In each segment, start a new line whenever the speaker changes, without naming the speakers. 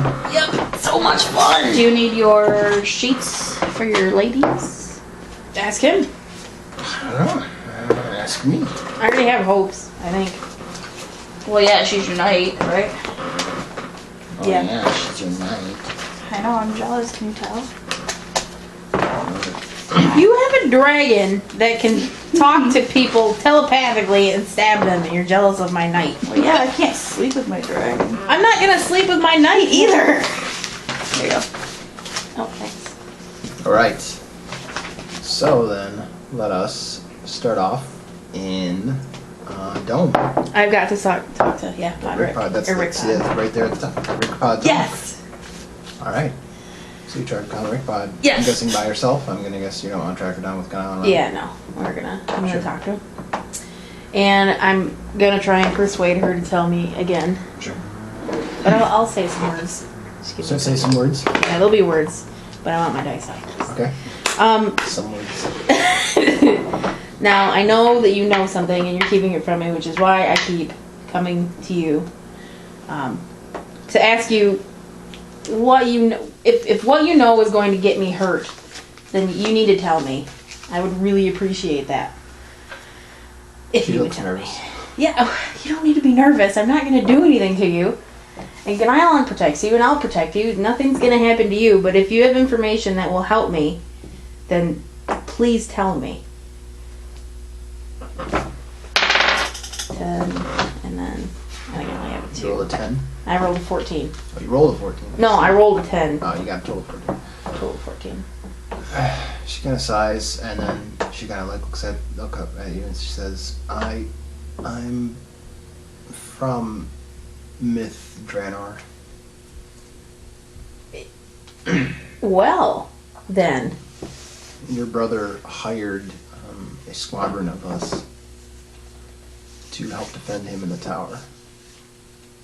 fun?
Yep, so much fun. Do you need your sheets for your ladies? Ask him.
I don't know. Ask me.
I already have hopes, I think. Well, yeah, she's your knight, right?
Oh, yeah, she's your knight.
I know, I'm jealous, can you tell?
You have a dragon that can talk to people telepathically and stab them, and you're jealous of my knight.
Well, yeah, I can't sleep with my dragon.
I'm not gonna sleep with my knight either.
There you go.
Oh, thanks.
Alright. So then, let us start off in Dome.
I've got to talk to, Rick.
Pod. That's
Rick
yeah,
Pod.
right there at the top. Rick Pod.
Yes!
Alright. So you try to call Rick Pod.
Yes.
I'm guessing by yourself. I'm gonna guess you don't want to track her down with Gunnar.
Yeah, no. I'm gonna
Sure.
talk to him. And I'm gonna try and persuade her to tell me again.
Sure.
But I'll say some words. Just give
So
me
say some words.
Yeah, there'll be words. But I want my dice out.
Okay. Some words.
Now, I know that you know something and you're keeping it from me, which is why I keep coming to you to ask you what you know. If what you know is going to get me hurt, then you need to tell me. I would really appreciate that. If
She
you would
looks
tell
nervous.
me. Yeah, you don't need to be nervous. I'm not going to do anything to you. And Ganylon protects you, and I'll protect you. Nothing's going to happen to you. But if you have information that will help me, then please tell me. 10, and then I think I only have a
You roll
2.
a 10.
I rolled a 14.
Oh, you rolled a 14.
No, I rolled a 10.
Oh, you got a total of 14.
Total 14.
She kind of sighs and then she kind of like looks up at you and she says, I'm from Myth Draenor.
Well, then.
Your brother hired a squadron of us to help defend him in the tower.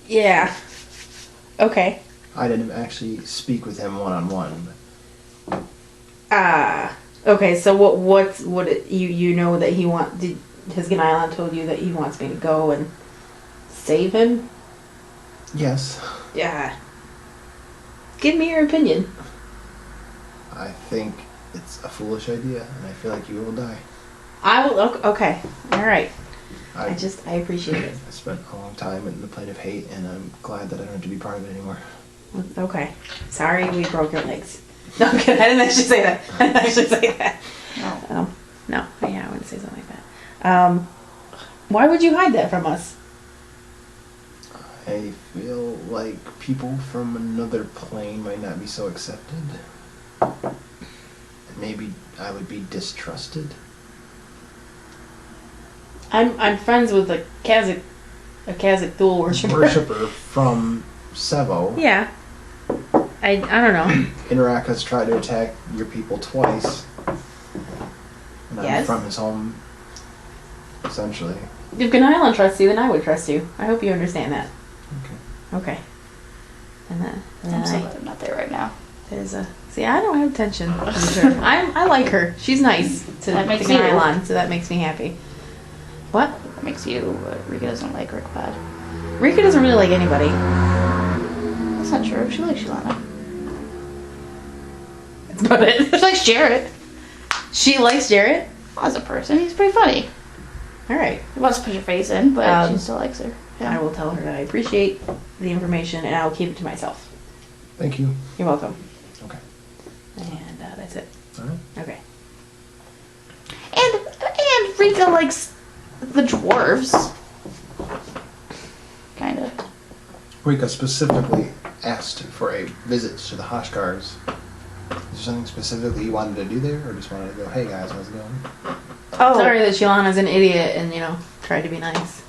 Yeah. Okay.
I didn't actually speak with him one-on-one.
Okay, so what you know that he has Ganylon told you that he wants me to go and save him?
Yes.
Yeah. Give me your opinion.
I think it's a foolish idea and I feel like you will die.
I will, okay. Alright.
I
I appreciate it.
I spent a long time in the plane of hate and I'm glad that I don't have to be part of it anymore.
Okay. Sorry we broke your legs. No, I'm kidding. I didn't actually say that. I didn't actually say that.
No.
No. Yeah, I wouldn't say something like that. Why would you hide that from us?
I feel like people from another plane might not be so accepted. And maybe I would be distrusted.
I'm friends with a Kazakh Thule worshiper.
From Sevo.
Yeah. I don't know.
Inarak has tried to attack your people twice. And I'm
Yes.
from his home, essentially.
If Ganylon trusts you, then I would trust you. I hope you understand that.
Okay.
Okay. And then
I'm so glad I'm not there right now.
there's a see. I don't have tension. I like her. She's nice to
That makes you.
Ganylon, so that makes me happy. What?
That makes you, Rika doesn't like Rick Pod.
Rika doesn't really like anybody.
That's not true. She likes Shalana.
That's about it.
She likes Jarrett.
She likes Jarrett.
As a person, he's pretty funny.
All right.
He wants to put her face in, but she still likes her.
I will tell her that I appreciate the information, and I will keep it to myself.
Thank you.
You're welcome.
Okay.
And that's it.
Alright.
Okay.
And Rika likes the dwarves. Kinda.
Rika specifically asked for a visit to the Hoshkars. Is there something specifically you wanted to do there, or just wanted to go, hey guys, how's it going?
Oh.
Sorry that Shilana's an idiot and, tried to be nice.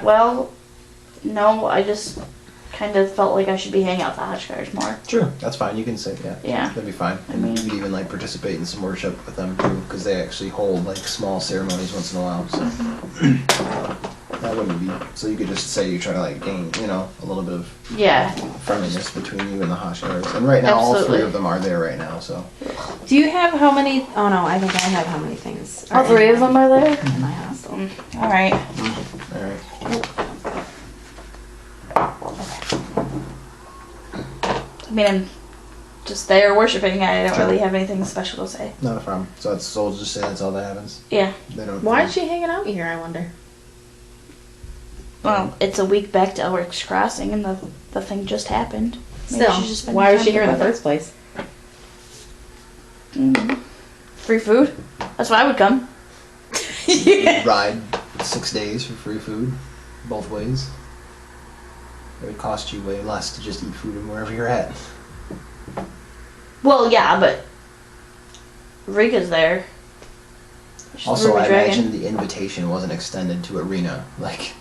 Well, no, I just kind of felt like I should be hanging out with the Hoshkars more.
Sure, that's fine. You can say, yeah.
Yeah.
That'd be fine.
I mean-
You could even, participate in some worship with them, too, because they actually hold, small ceremonies once in a while, so. That wouldn't be... So you could just say you try to, gain, a little bit of
Yeah.
friendliness between you and the Hoshkars. And right now, all
Absolutely.
three of them are there right now, so.
Do you have how many? Oh no, I think I have how many things.
All
are
three
in
of them are there?
in my hostel.
Alright.
Alright.
mean, I'm just there worshiping. I don't really have anything special to say.
Not a problem. So we'll just say that's all that happens.
Yeah.
They don't.
Why is she hanging out here, I wonder?
Well, it's a week back to Elric's Crossing, and the thing just happened. Maybe
Still,
she's just spending
why was
time
she here in the
with her
first place?
Free food? That's why I would come.
Ride 6 days for free food, both ways. It would cost you way less to just eat food wherever you're at.
Well, yeah, but Rika's there. She's
Also,
Ruby
I
Dragon.
imagine the invitation wasn't extended to Arena. Like,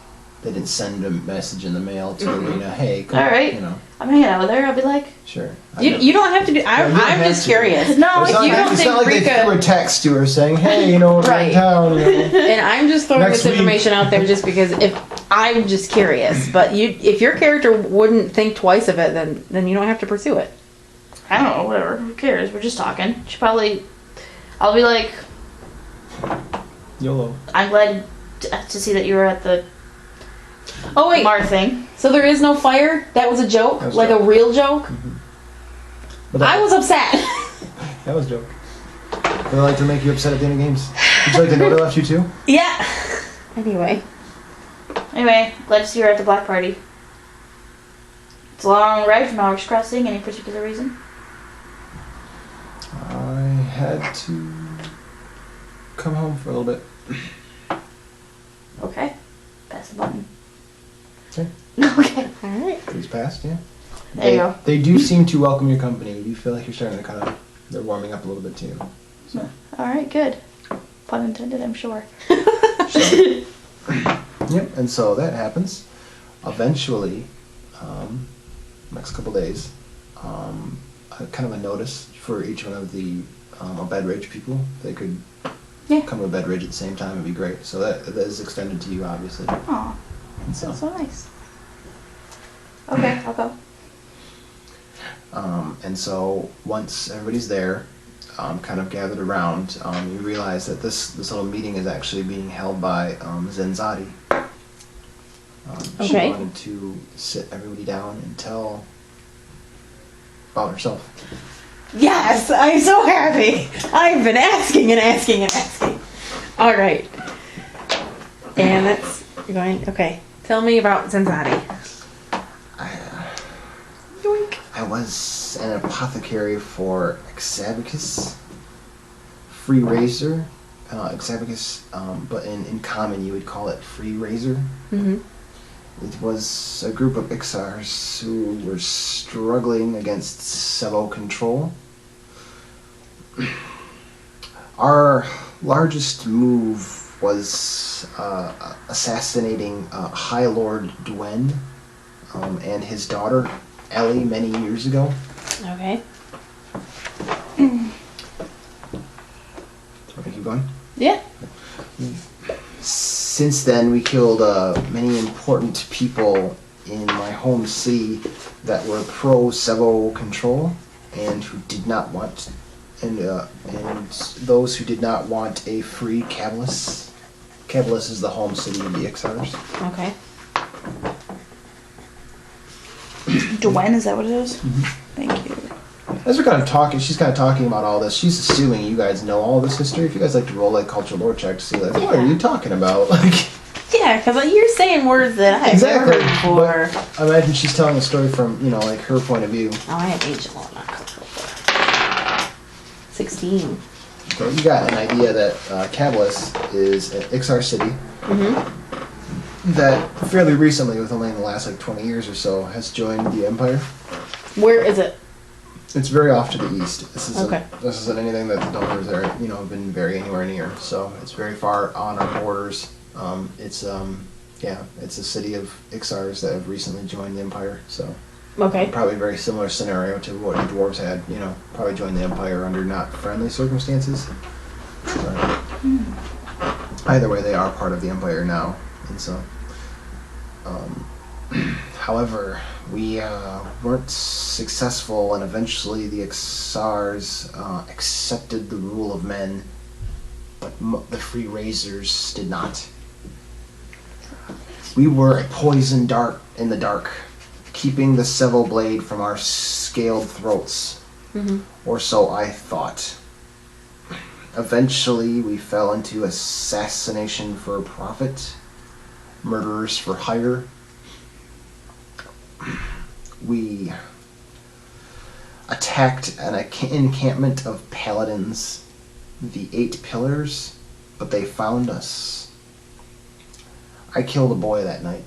they didn't send a message in the mail to Arena, hey, come
All right.
you know.
I'm hanging out with her. I'll be like,
Sure.
You don't have to do.
you don't
I'm
have
just
to.
curious.
no,
It's not,
you don't
it's
think
not like they threw a
Rika.
text to her saying, hey, you know, we're
Right.
in town, you know.
And I'm just throwing
Next
this
week.
information out there just because I'm just curious. But if your character wouldn't think twice of it, then you don't have to pursue it.
I don't know, whatever. Who cares? We're just talking. I'll be like,
YOLO.
I'm glad to see that you were at the
Oh wait,
Mar thing.
so there is no fire? That was a joke,
That was a
like
joke.
a real joke.
But
I was upset.
That was a joke. They like to make you upset at the end of games. Would you like to know they left you too?
Yeah. Anyway,
Anyway, glad to see you at the black party. It's a long ride from Elric's Crossing. Any particular reason?
I had to come home for a little bit.
Okay. Pass the button.
Okay.
Okay.
all right.
Please pass, yeah.
There you go.
They do seem to welcome your company. You do feel like you're starting to kind of, they're warming up a little bit too. So,
Alright, good. Pun intended, I'm sure.
yep, and so that happens. Eventually, next couple days, kind of a notice for each one of the Bedridge people. They could come to Bedridge at the same time. It'd be great. So that is extended to you, obviously.
Aw,
And so,
that's so nice. Okay, I'll go.
and so once everybody's there, kind of gathered around, you realize that this little meeting is actually being held by Zenzati. She
Okay.
wanted to sit everybody down and tell about herself.
Yes, I'm so happy. I've been asking and asking and asking. All right. And that's going. Okay. Tell me about Zenzati. Yoink.
I was an apothecary for Exabicus, Free Razor, Exabicus, but in common you would call it Free Razor.
Mhm.
It was a group of Ixars who were struggling against Sevo control. Our largest move was assassinating High Lord Dwen and his daughter Ellie many years ago.
Okay.
Want to keep going?
Yeah.
Since then, we killed many important people in my home city that were pro Sevo control and who did not want, and those who did not want a free Cabalus. Cabalus is the home city of the Ixars.
Okay.
Dwayne, is that what it is?
Mm-hmm.
Thank you.
As we're kind of talking, she's kind of talking about all this. She's assuming you guys know all this history. If you guys like to roll like cultural lore check to see like, what are you talking about? Like,
Yeah, because you're saying words that I've
exactly.
never heard before.
But I imagine she's telling a story from like her point of view.
Oh, I have ancient law, not cultural lore. 16.
So you got an idea that Cabalus is an Ixar city that fairly recently, with only in the last like 20 years or so, has joined the Empire.
Where is it?
It's very off to the east. This isn't
Okay.
this isn't anything that the Dumbledores are have been very anywhere near. So it's very far on our borders. It's a city of Ixars that have recently joined the Empire. So
Okay.
probably a very similar scenario to what the dwarves had. Probably joined the Empire under not friendly circumstances. But either way, they are part of the Empire now, and so. However, we weren't successful, and eventually the Ixars accepted the rule of men, but the Free Razors did not. We were a poison dart in the dark, keeping the Seville blade from our scaled throats.
Mm-hmm.
Or so I thought. Eventually, we fell into assassination for profit, murderers for hire. We attacked an encampment of paladins, the 8 Pillars, but they found us. I killed a boy that night.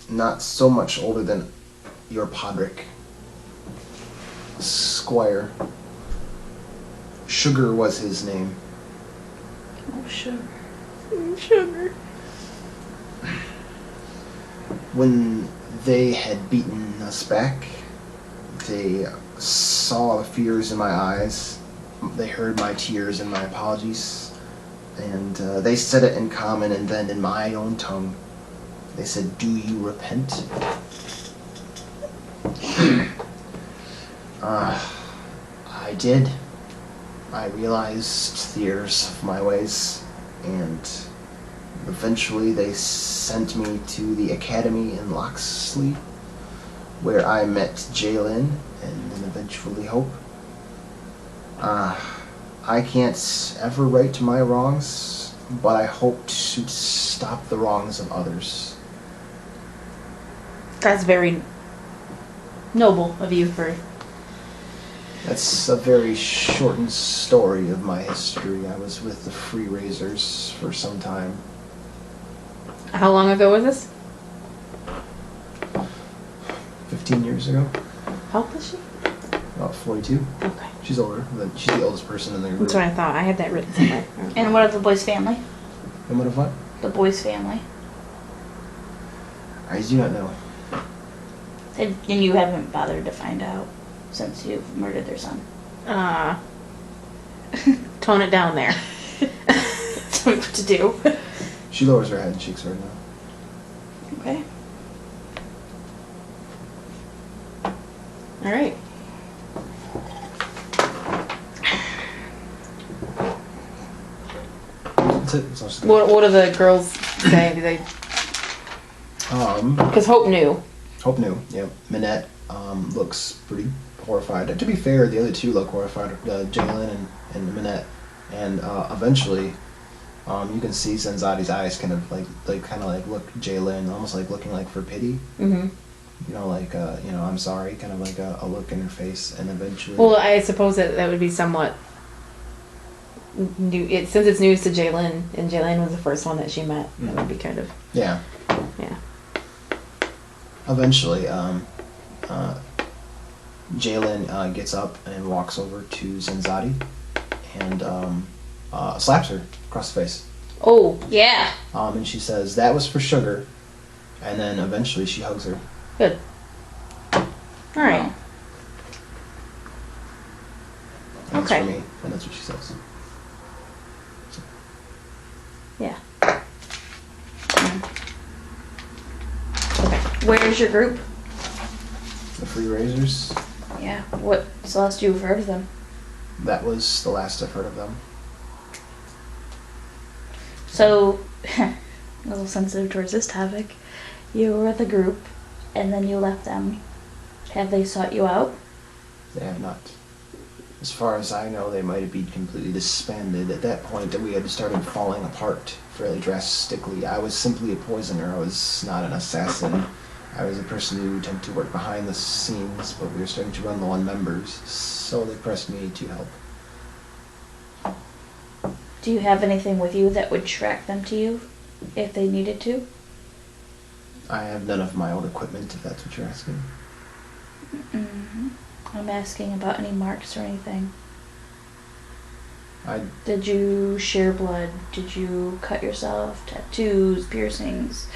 Not so much older than your Podrick. Squire. Sugar was his name.
Oh, sugar.
Sugar.
When they had beaten us back, they saw the fears in my eyes. They heard my tears and my apologies. And they said it in common, and then in my own tongue, they said, "Do you repent?" I did. I realized the errors of my ways, and eventually they sent me to the academy in Loxley, where I met Jalen and then eventually Hope. I can't ever right my wrongs, but I hope to stop the wrongs of others.
That's very noble of you for...
That's a very shortened story of my history. I was with the Free Razors for some time.
How long ago was this?
15 years ago.
How old is she?
About 42.
Okay.
She's older. She's the oldest person in the group.
That's what I thought. I had that written somewhere.
And what of the boy's family?
And what of what?
The boy's family.
I do not know.
And you haven't bothered to find out since you've murdered their son.
Tone it down there.
Tell me what to do.
She lowers her head and shakes her head no.
Okay.
All right.
That's it. That's all she's got.
What do the girls say? Do they? Because Hope knew.
Hope knew. Yep. Minette looks pretty horrified. To be fair, the other two look horrified. Jalen and Minette. And eventually, you can see Zenzati's eyes kind of like look Jalen, almost like looking like for pity.
Mm-hmm.
You know, like I'm sorry, kind of like a look in her face, and eventually.
Well, I suppose that would be somewhat new. Since it's news to Jalen, and Jalen was the first one that she met.
Mm-hmm.
That would be kind of.
Yeah.
Yeah.
Eventually, Jalen gets up and walks over to Zenzati and slaps her across the face.
Oh.
Yeah.
And she says, "That was for sugar." And then eventually she hugs her.
Good. All right.
Wow.
And that's
Okay.
for me, and that's what she says.
Yeah.
Where's your group?
The Free Razors,
Yeah. What's the last you've heard of them?
that was the last I've heard of them.
So, a little sensitive towards this topic. You were with a group, and then you left them. Have they sought you out?
They have not. As far as I know, they might have been completely disbanded. At that point, we had started falling apart fairly drastically. I was simply a poisoner. I was not an assassin. I was a person who tended to work behind the scenes, but we were starting to run low on members, so they pressed me to help.
Do you have anything with you that would track them to you if they needed to?
I have none of my own equipment, if that's what you're asking.
Mm-hmm. I'm asking about any marks or anything.
I
Did you share blood? Did you cut yourself? Tattoos, piercings,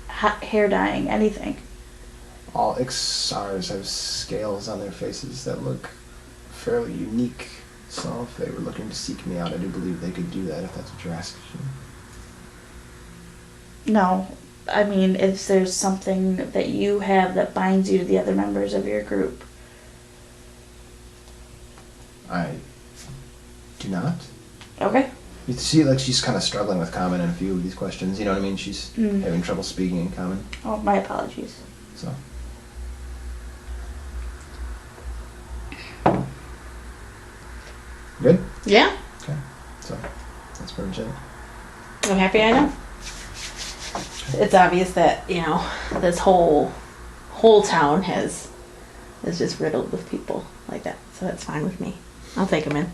hair dyeing, anything?
all Ixars have scales on their faces that look fairly unique. So if they were looking to seek me out, I do believe they could do that if that's what you're asking.
No. I mean, if there's something that you have that binds you to the other members of your group.
I do not.
Okay.
You see, like, she's kind of struggling with common in a few of these questions. You know what I mean? She's having trouble speaking in common.
Oh, my apologies.
So
Yeah,
Okay, so that's pretty much it.
I'm happy I know. It's obvious that, this whole town is just riddled with people like that. So that's fine with me. I'll take them in.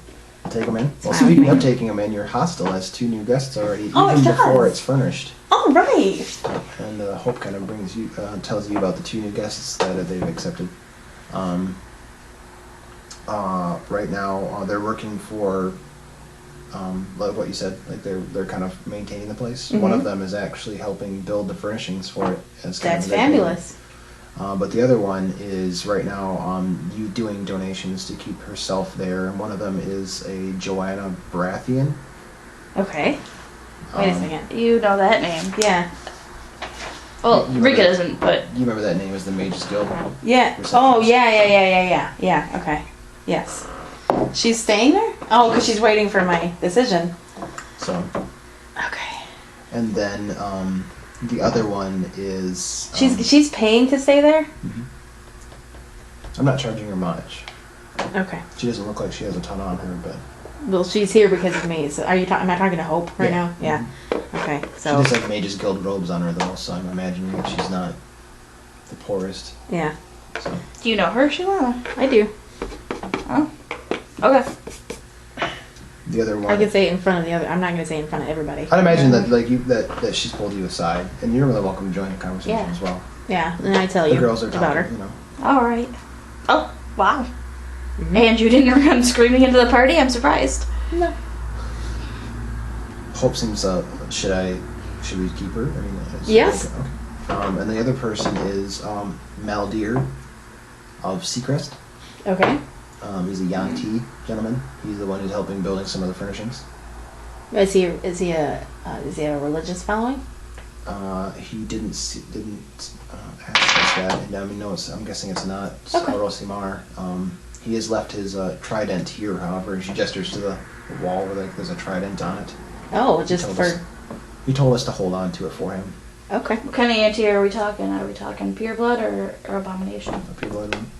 Take them in. Well,
fine with
speaking
me.
of taking them in, your hostel has 2 new guests already,
Oh, it
even before
does?
it's furnished.
All right.
And Hope kind of tells you about the 2 new guests that they've accepted. Right now, they're working for, like what you said, like they're kind of maintaining the place. One of them is actually helping build the furnishings for it. As kind
That's
of their
fabulous.
but the other one is right now you doing donations to keep herself there, and one of them is a Joanna Baratheon.
Okay. Wait a
Um,
second.
You know that name.
Yeah.
Well,
You
Rika
remember-
doesn't, but
You remember that name as the Mages Guild?
Yeah. Oh, yeah. Yeah, okay. Yes. She's staying there? Oh, because she's waiting for my decision.
So,
Okay.
and then the other one is
She's paying to stay there?
I'm not charging her much.
Okay.
She doesn't look like she has a ton on her, but
Well, she's here because of me. So am I talking to Hope right
Yeah.
now? Yeah. Okay.
she
So,
does have Mages Guild robes on her though, so I'm imagining that she's not the poorest.
yeah.
So
do you know her, Sheila?
I do.
Oh. Okay.
the other one,
I can say it in front of the other. I'm not going to say it in front of everybody.
I'd imagine that that she's pulled you aside, and you're really welcome to join the conversation
Yeah.
as well.
Yeah. And I tell
The
you
girls are
about
talking,
her.
you know.
All right. Oh, wow.
Mhm.
And you didn't run screaming into the party? I'm surprised.
No.
Hope seems. Should we keep her? I mean,
Yes.
Okay. And the other person is Maldir of Seacrest.
Okay.
He's a Yanti gentleman. He's the one who's helping building some of the furnishings.
Is he a religious following?
He didn't ask us that, and I'm guessing it's not
Okay.
Orosimar. He has left his trident here, however, and she gestures to the wall where there's a trident on it.
Oh, just
told
for.
us. He told us to hold on to it for him.
Okay.
What kind of anti are we talking? Are we talking pure blood or abomination?
If you let him.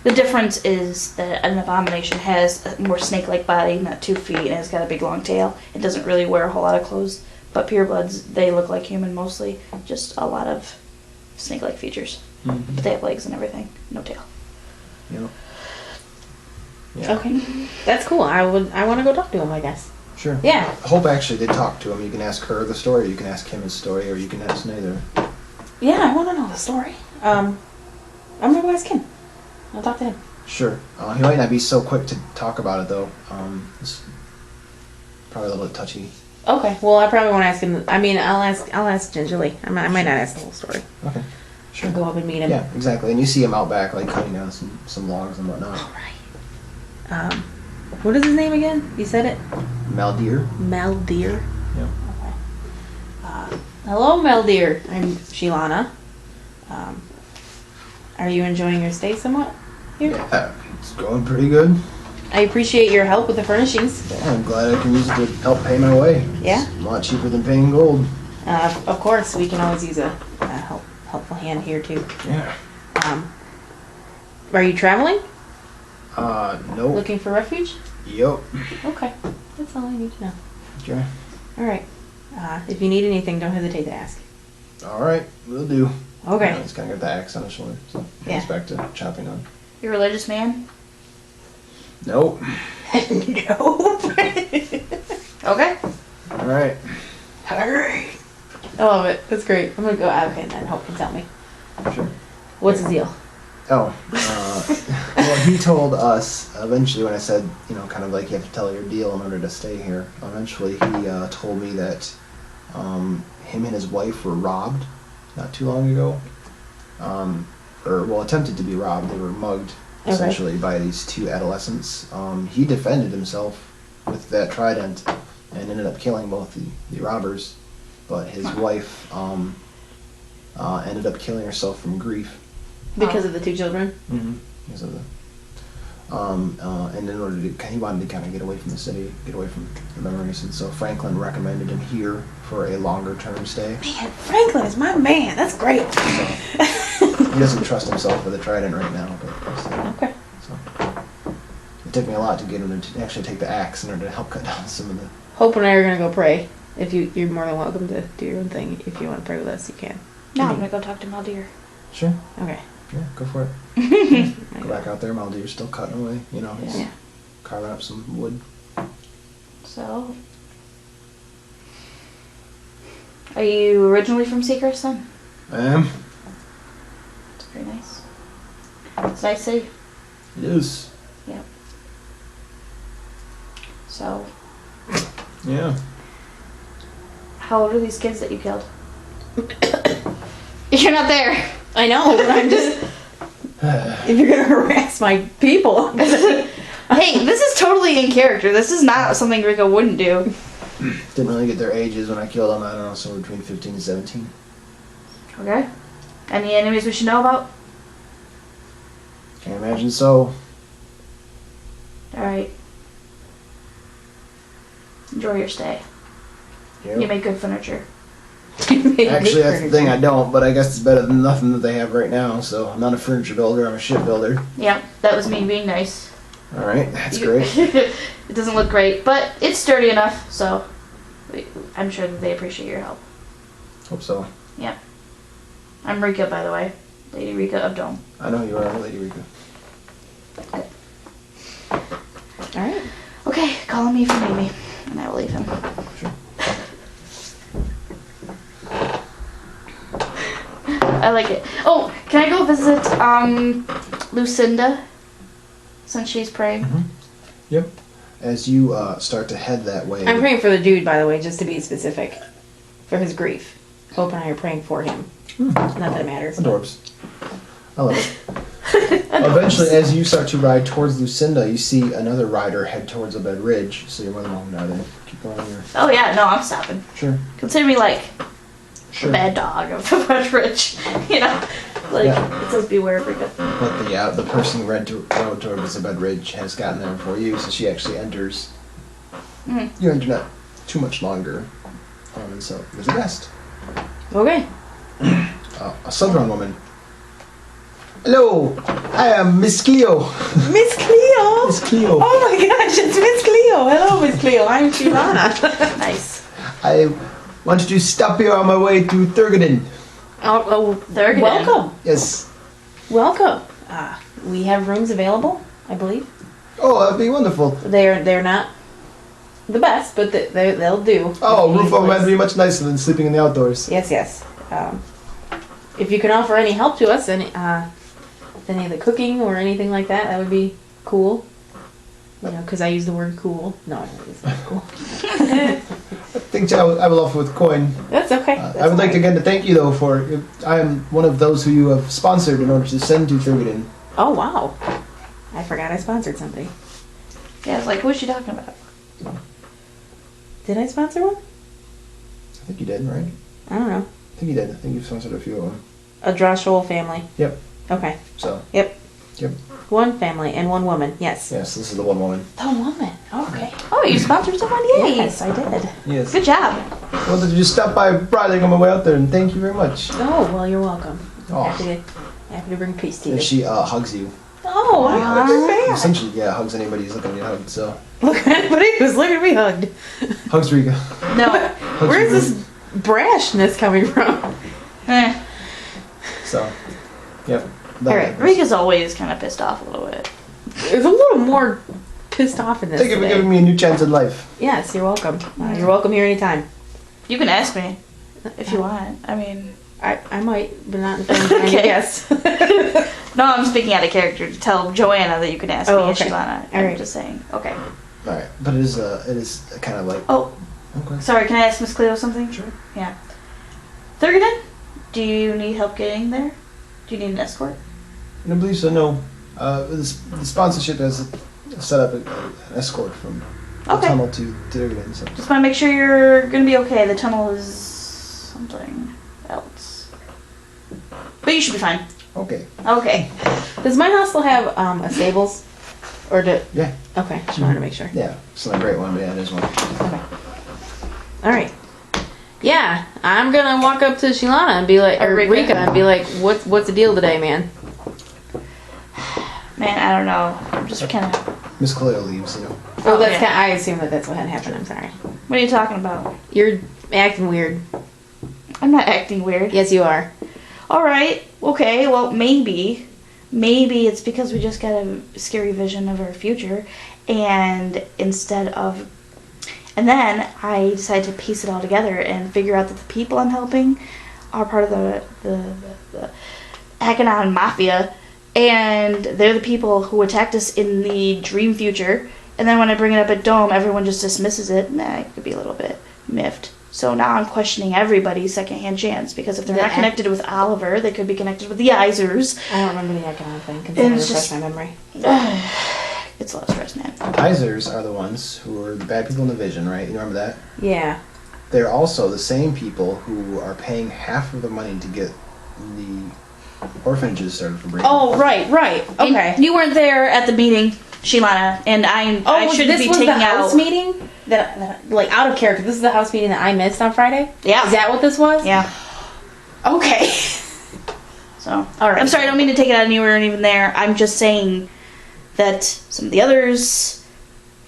The difference is that an abomination has a more snake-like body, not 2 feet, and it's got a big long tail. It doesn't really wear a whole lot of clothes. But purebloods, they look like human mostly, just a lot of snake-like features. But they have legs and everything, no tail.
Yep. Yeah.
Okay. That's cool. I want to go talk to him, I guess.
Sure.
Yeah.
Hope actually did talk to him. You can ask her the story, or you can ask him his story, or you can ask neither.
Yeah, I want to know the story. I'm gonna go ask him. I'll talk to him.
Sure. He might not be so quick to talk about it though. It's probably a little bit touchy.
Okay. Well, I probably won't ask him. I mean, I'll ask gingerly. I might not ask the whole story.
Okay. Sure.
I'll go up and meet him.
Yeah, exactly. And you see him out back, like cutting down some logs and whatnot.
All right. What is his name again? You said it.
Maldir.
Maldir.
Yep.
Okay. Hello, Maldir. I'm Shilana. Are you enjoying your stay somewhat here?
Yeah, it's going pretty good.
I appreciate your help with the furnishings.
Yeah, I'm glad I can use it to help pay my way.
Yeah?
It's a lot cheaper than paying gold.
Of course, we can always use a helpful hand here too.
Yeah.
Are you traveling?
Nope.
Looking for refuge?
Yup.
Okay, that's all I need to know.
Okay.
All right. If you need anything, don't hesitate to ask.
All right, we'll do.
Okay.
Yeah, he's kind of got the axe on his shoulder, so he
Yeah.
goes back to chopping on.
You a religious man?
Nope.
Nope.
Okay.
All right.
All right. I love it. That's great. I'm gonna go. Okay, and then Hope can tell me.
Sure.
What's the deal?
Oh, well, he told us eventually when I said, kind of like you have to tell your deal in order to stay here. Eventually, he told me that him and his wife were robbed not too long ago, attempted to be robbed. They were mugged essentially by these 2 adolescents. He defended himself with that trident and ended up killing both the robbers, but his wife ended up killing herself from grief.
Because of the 2 children?
Mm-hmm. Because of the, and in order to, he wanted to kind of get away from the city, get away from the memories, and so Franklin recommended him here for a longer term stay.
Man, Franklin is my man. That's great.
So, he doesn't trust himself with a trident right now, but
Okay.
so he took me a lot to get him to actually take the axe in order to help cut down some of the...
Hope and I are gonna go pray. If you're more than welcome to do your own thing. If you want to pray with us, you can.
No, I'm gonna go talk to Maldir.
Sure.
Okay.
Yeah, go for it. Go back out there. Maldir's still cutting away. You know, he's
Yeah.
carving up some wood.
So, are you originally from Seacrest then?
I am.
It's very nice. It's a nice city.
It is.
Yep. So,
Yeah.
how old are these kids that you killed? You're not there.
I know, but I'm just. If you're gonna harass my people,
Hey, this is totally in character. This is not something Rico wouldn't do.
Didn't really get their ages when I killed them. I don't know, somewhere between 15 and 17.
Okay. Any enemies we should know about?
Can't imagine so.
Alright. Enjoy your stay.
Yep.
You make good furniture.
Actually, that's the thing, I don't, but I guess it's better than nothing that they have right now. So I'm not a furniture builder, I'm a ship builder.
Yep, that was me being nice.
Alright, that's great.
It doesn't look great, but it's sturdy enough, so I'm sure that they appreciate your help.
Hope so.
Yep. I'm Rika, by the way. Lady Rika of Dome.
I know you are, Lady Rika.
Alright.
Okay, call me if you need me, and I will leave him.
Sure.
I like it. Oh, can I go visit Lucinda? Since she's praying.
Yep. As you start to head that way...
I'm praying for the dude, by the way, just to be specific. For his grief. Hope and I are praying for him. Not that it matters.
Adorbs. I love it. Eventually, as you start to ride towards Lucinda, you see another rider head towards a bed ridge. So you're more than welcome now to keep going here.
Oh yeah, no, I'm stopping.
Sure.
Consider me like
Sure.
the bad dog of the Rich. You know, like
Yeah.
it says beware of Rika.
But the person who rode towards the bed ridge has gotten there before you, so she actually enters. You enter not too much longer. And so there's a guest.
Okay.
A southern woman. Hello, I am Miss Cleo.
Miss Cleo!
Miss Cleo.
Oh my gosh, it's Miss Cleo! Hello, Miss Cleo. I'm Shilana.
Nice.
I wanted to stop here on my way to Thurgoden.
Oh,
Thurgoden.
welcome.
Yes.
Welcome. We have rooms available, I believe.
Oh, that'd be wonderful.
They're not the best, but they'll do.
Oh,
Any
roof over
place.
would be much nicer than sleeping in the outdoors.
Yes, yes. If you can offer any help to us, any of the cooking or anything like that, that would be cool. You know, because I use the word cool. No, I don't use the word cool.
I think I will offer with coin.
That's okay.
I would like again to thank you though for I am one of those who you have sponsored in order to send to Thurgoden.
Oh, wow. I forgot I sponsored somebody.
Yeah, it's like, who's she talking about?
Did I sponsor one?
I think you did, right?
I don't know.
I think you did. I think you've sponsored a few of them.
A Droshol family.
Yep.
Okay.
So.
Yep.
Yep.
One family and one woman. Yes.
Yes, this is the one woman.
The woman. Okay.
Oh, you sponsored someone? Yay!
Yes, I did.
Yes.
Good job.
I wanted to just stop by Bryling on my way out there and thank you very much.
Oh, well, you're welcome.
Oh.
Happy to bring peace to you.
And she hugs you.
Oh, I hugged her back.
Essentially, yeah, hugs anybody who's looking to get hugged. So.
Look at anybody who's looking to be hugged.
Hugs Rika.
No.
Where's this brashness coming from?
So. Yep.
Alright.
Rika's always kind of pissed off a little bit.
There's a little more pissed off in this
Thank you for
today.
giving me a new chance in life.
Yes, you're welcome. You're welcome here anytime.
You can ask me if you want. I mean,
I might, but not in front of any
Okay.
guests.
no, I'm speaking out of character to tell Joanna that you can ask me
Oh,
if
okay.
you want to.
All
I'm
right.
just saying. Okay.
Alright, but it is kind of like.
Oh,
Okay.
sorry. Can I ask Miss Cleo something?
Sure.
Yeah. Thurgoden, do you need help getting there? Do you need an escort?
I don't believe so, no. The sponsorship has set up an escort from the
Okay.
tunnel to Thurgoden. So.
Just want to make sure you're going to be okay. The tunnel is something else. But you should be fine.
Okay.
Okay.
Does my hostel have a stables? Or do...
Yeah.
Okay, just wanted to make sure.
Yeah, it's not a great one, but yeah, it is one.
Okay. Alright. Yeah, I'm gonna walk up to Shilana and be like, or
Rika.
Rika, and be like, what's the deal today, man?
Man, I don't know. I'm just kind of
Miss Cleo leaves, you know.
Oh, that's
yeah.
I assume that's what had happened. I'm sorry.
What are you talking about?
You're acting weird.
I'm not acting weird.
Yes, you are.
All right. Okay. Well, maybe it's because we just got a scary vision of our future, and then I decided to piece it all together and figure out that the people I'm helping are part of the Akanon Mafia, and they're the people who attacked us in the dream future. And then when I bring it up at Dome, everyone just dismisses it. Nah, it could be a little bit miffed. So now I'm questioning everybody's secondhand chance, because if they're not connected with Oliver, they could be connected with the Isers.
I don't remember the Akanon thing. Can
It's
refresh
just-
my memory?
It's a lot of stress, man.
Isers are the ones who are the bad people in the Vision, right? You remember that?
Yeah.
They're also the same people who are paying half of the money to get the orphanages started for Brady.
Oh, right. Okay.
And you weren't there at the meeting, Shilana, and I should
this
be
was
taking
the house
out.
meeting that, like, out of character. This is the house meeting that I missed on Friday.
Yeah.
Is that what this was?
Yeah.
Okay.
So, all right. I'm sorry, I don't mean to take it out anywhere even there. I'm just saying that some of the others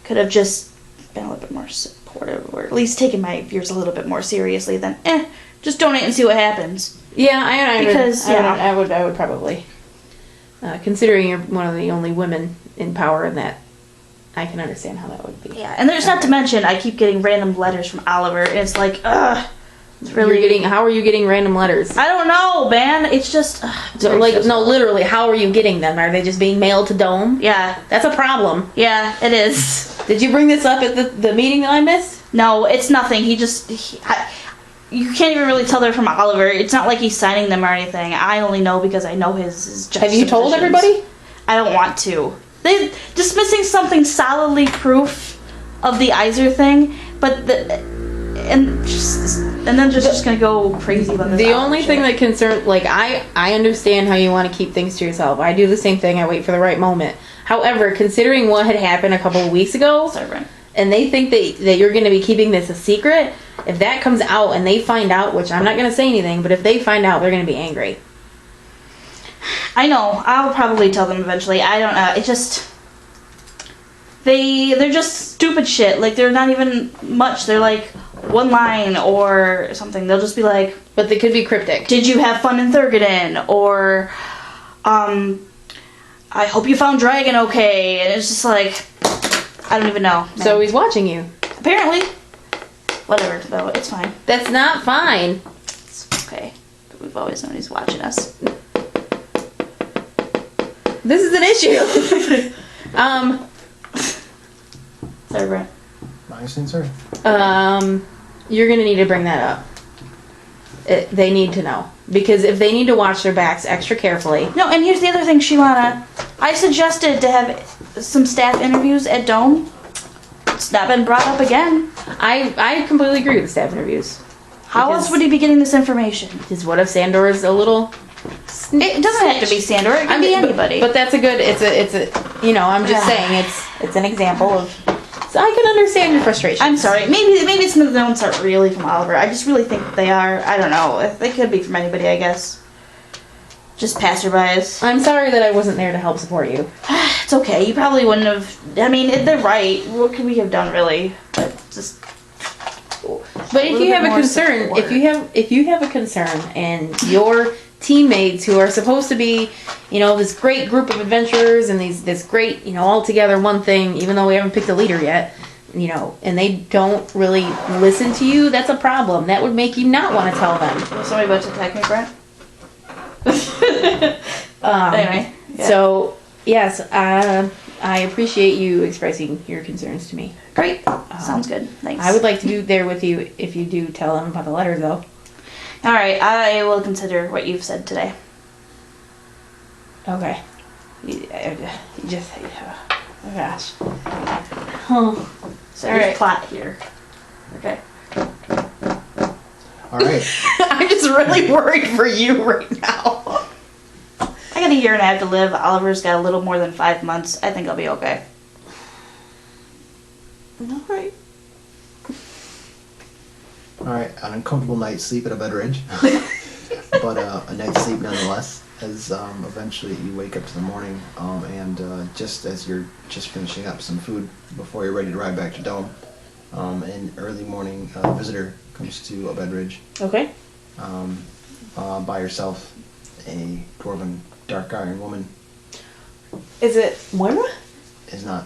could have just been a little bit more supportive, or at least taken my fears a little bit more seriously than, just donate and see what happens.
Yeah, I
Because,
I would probably. Considering you're one of the only women in power in that, I can understand how that would be.
Yeah, and there's not to mention, I keep getting random letters from Oliver, and it's like, it's really...
How are you getting random letters?
I don't know, man. It's just...
So, like, no, literally, how are you getting them? Are they just being mailed to Dome?
Yeah.
That's a problem.
Yeah, it is.
Did you bring this up at the meeting that I missed?
No, it's nothing. You can't even really tell they're from Oliver. It's not like he's signing them or anything. I only know because I know his
Have you told
juxtapositions.
everybody?
I don't want to. They dismissing something solidly proof of the Iser thing, but then just gonna go crazy about this.
The only thing that concerns, like, I understand how you want to keep things to yourself. I do the same thing. I wait for the right moment. However, considering what had happened a couple of weeks ago,
Sorry, Brent.
and they think that you're going to be keeping this a secret, if that comes out and they find out, which I'm not going to say anything, but if they find out, they're going to be angry.
I know. I'll probably tell them eventually. I don't know. It just... They're just stupid shit. Like, they're not even much. They're like one line or something. They'll just be like...
But they could be cryptic.
Did you have fun in Thurgoden? Or, I hope you found Dragon okay. And it's just like... I don't even know. Man.
So he's watching you.
Apparently. Whatever, though. It's fine.
That's not fine.
It's okay. But we've always known he's watching us.
This is an issue.
Sorry, Brent.
Nice, sir.
You're gonna need to bring that up. They need to know, because if they need to watch their backs extra carefully.
No, and here's the other thing, Shilana. I suggested to have some staff interviews at Dome. It's not been brought up again.
I completely agree with the staff interviews.
How else would he be getting this information?
Because what if Sandor is a little?
It doesn't have to be Sandor. It can be anybody.
But that's a good. It's a. You know, I'm just saying it's an example of. So I can understand your frustration.
I'm sorry. Maybe some of the notes aren't really from Oliver. I just really think they are. I don't know. They could be from anybody, I guess. Just passerbys.
I'm sorry that I wasn't there to help support you.
It's okay. You probably wouldn't have. I mean, they're right. What could we have done, really? But just.
But if you have a concern, if you have a concern, and your teammates who are supposed to be, you know, this great group of adventurers and this great, you know, all together one thing, even though we haven't picked a leader yet, you know, and they don't really listen to you, that's a problem. That would make you not want to tell them.
Was somebody about to attack me, Brent? Anyway. Yeah.
So, yes, I appreciate you expressing your concerns to me.
Great. Sounds good. Thanks.
I would like to be there with you if you do tell them about the letter, though.
All right. I will consider what you've said today.
Okay. You just... Oh, gosh. Oh.
So
All
there's
right.
plot here. Okay.
All right.
I'm just really worried for you right now.
I got a year and a half to live. Oliver's got a little more than 5 months. I think I'll be okay.
All right.
All right. An uncomfortable night's sleep at a bed ridge, but a night's sleep nonetheless. as eventually you wake up to the morning, and just as you're just finishing up some food before you're ready to ride back to Dome, an early morning visitor comes to a bedridge.
Okay.
By herself, a dwarven dark iron woman.
Is it Moira?
Is not.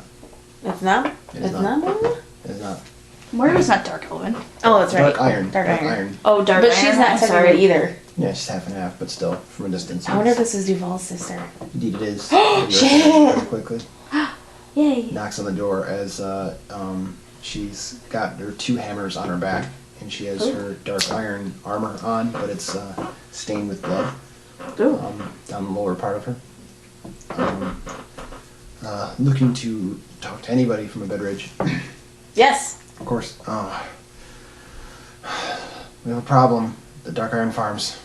It's not?
It's
not Moira?
Is not.
Moira's not dark elven.
Oh, that's right.
Dark iron.
Dark iron.
Oh, dark
But
iron.
she's not
I'm
technically
sorry.
either.
Yeah, she's half and half, but still, from a distance.
I wonder if this is Duval's sister.
Indeed it is.
Shit!
Very quickly.
Yay.
Knocks on the door as she's got her 2 hammers on her back, and she has her dark iron armor on, but it's stained with blood down the lower part of her. Looking to talk to anybody from a bedridge.
Yes.
Of course. We have a problem. The Dark Iron Farms.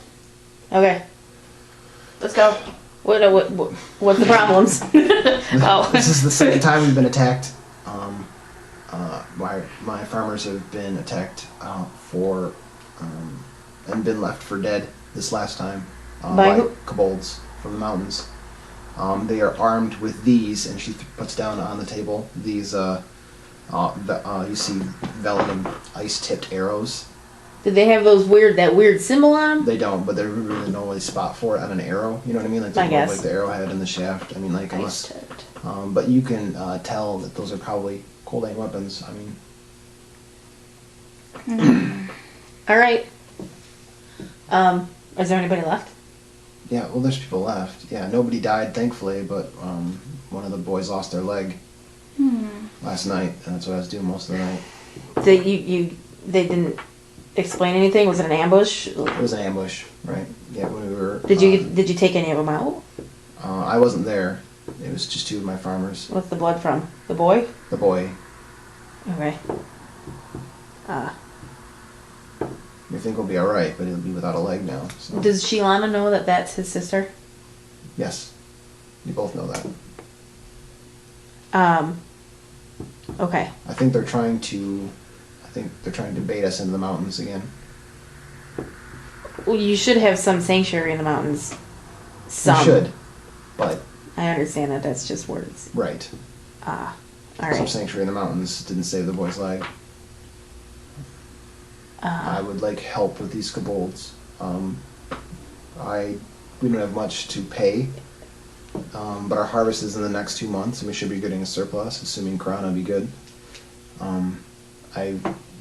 Okay.
Let's go.
What's the problems?
Oh.
This is the second time we've been attacked. My farmers have been attacked and been left for dead this last time
By who?
kobolds from the mountains. They are armed with these, and she puts down on the table these. You see vellum ice-tipped arrows.
Did they have that weird symbol on them?
They don't, but they're really no only spot for it on an arrow. You know what I mean? Like,
I guess.
Like the arrowhead and the shaft. I mean, like unless.
Ice-tipped.
But you can tell that those are probably cold aim weapons. I mean.
All right. Is there anybody left?
Yeah, well, there's people left. Yeah, nobody died, thankfully, but one of the boys lost their leg last night, and that's what I was doing most of the night.
They didn't explain anything? Was it an ambush?
It was an ambush, right? Yeah, when we were.
Did you take any of them out?
I wasn't there. It was just 2 of my farmers.
What's the blood from? The boy?
The boy.
Okay.
You think we'll be all right, but he'll be without a leg now. So.
Does Sheilana know that that's his sister?
Yes, you both know that.
Okay.
I think they're trying to bait us into the mountains again.
Well, you should have some sanctuary in the mountains.
We should, but
I understand that that's just words.
right.
All
Some
right.
sanctuary in the mountains didn't save the boy's leg. I would like help with these kobolds. We don't have much to pay, but our harvest is in the next 2 months, and we should be getting a surplus, assuming Corona be good.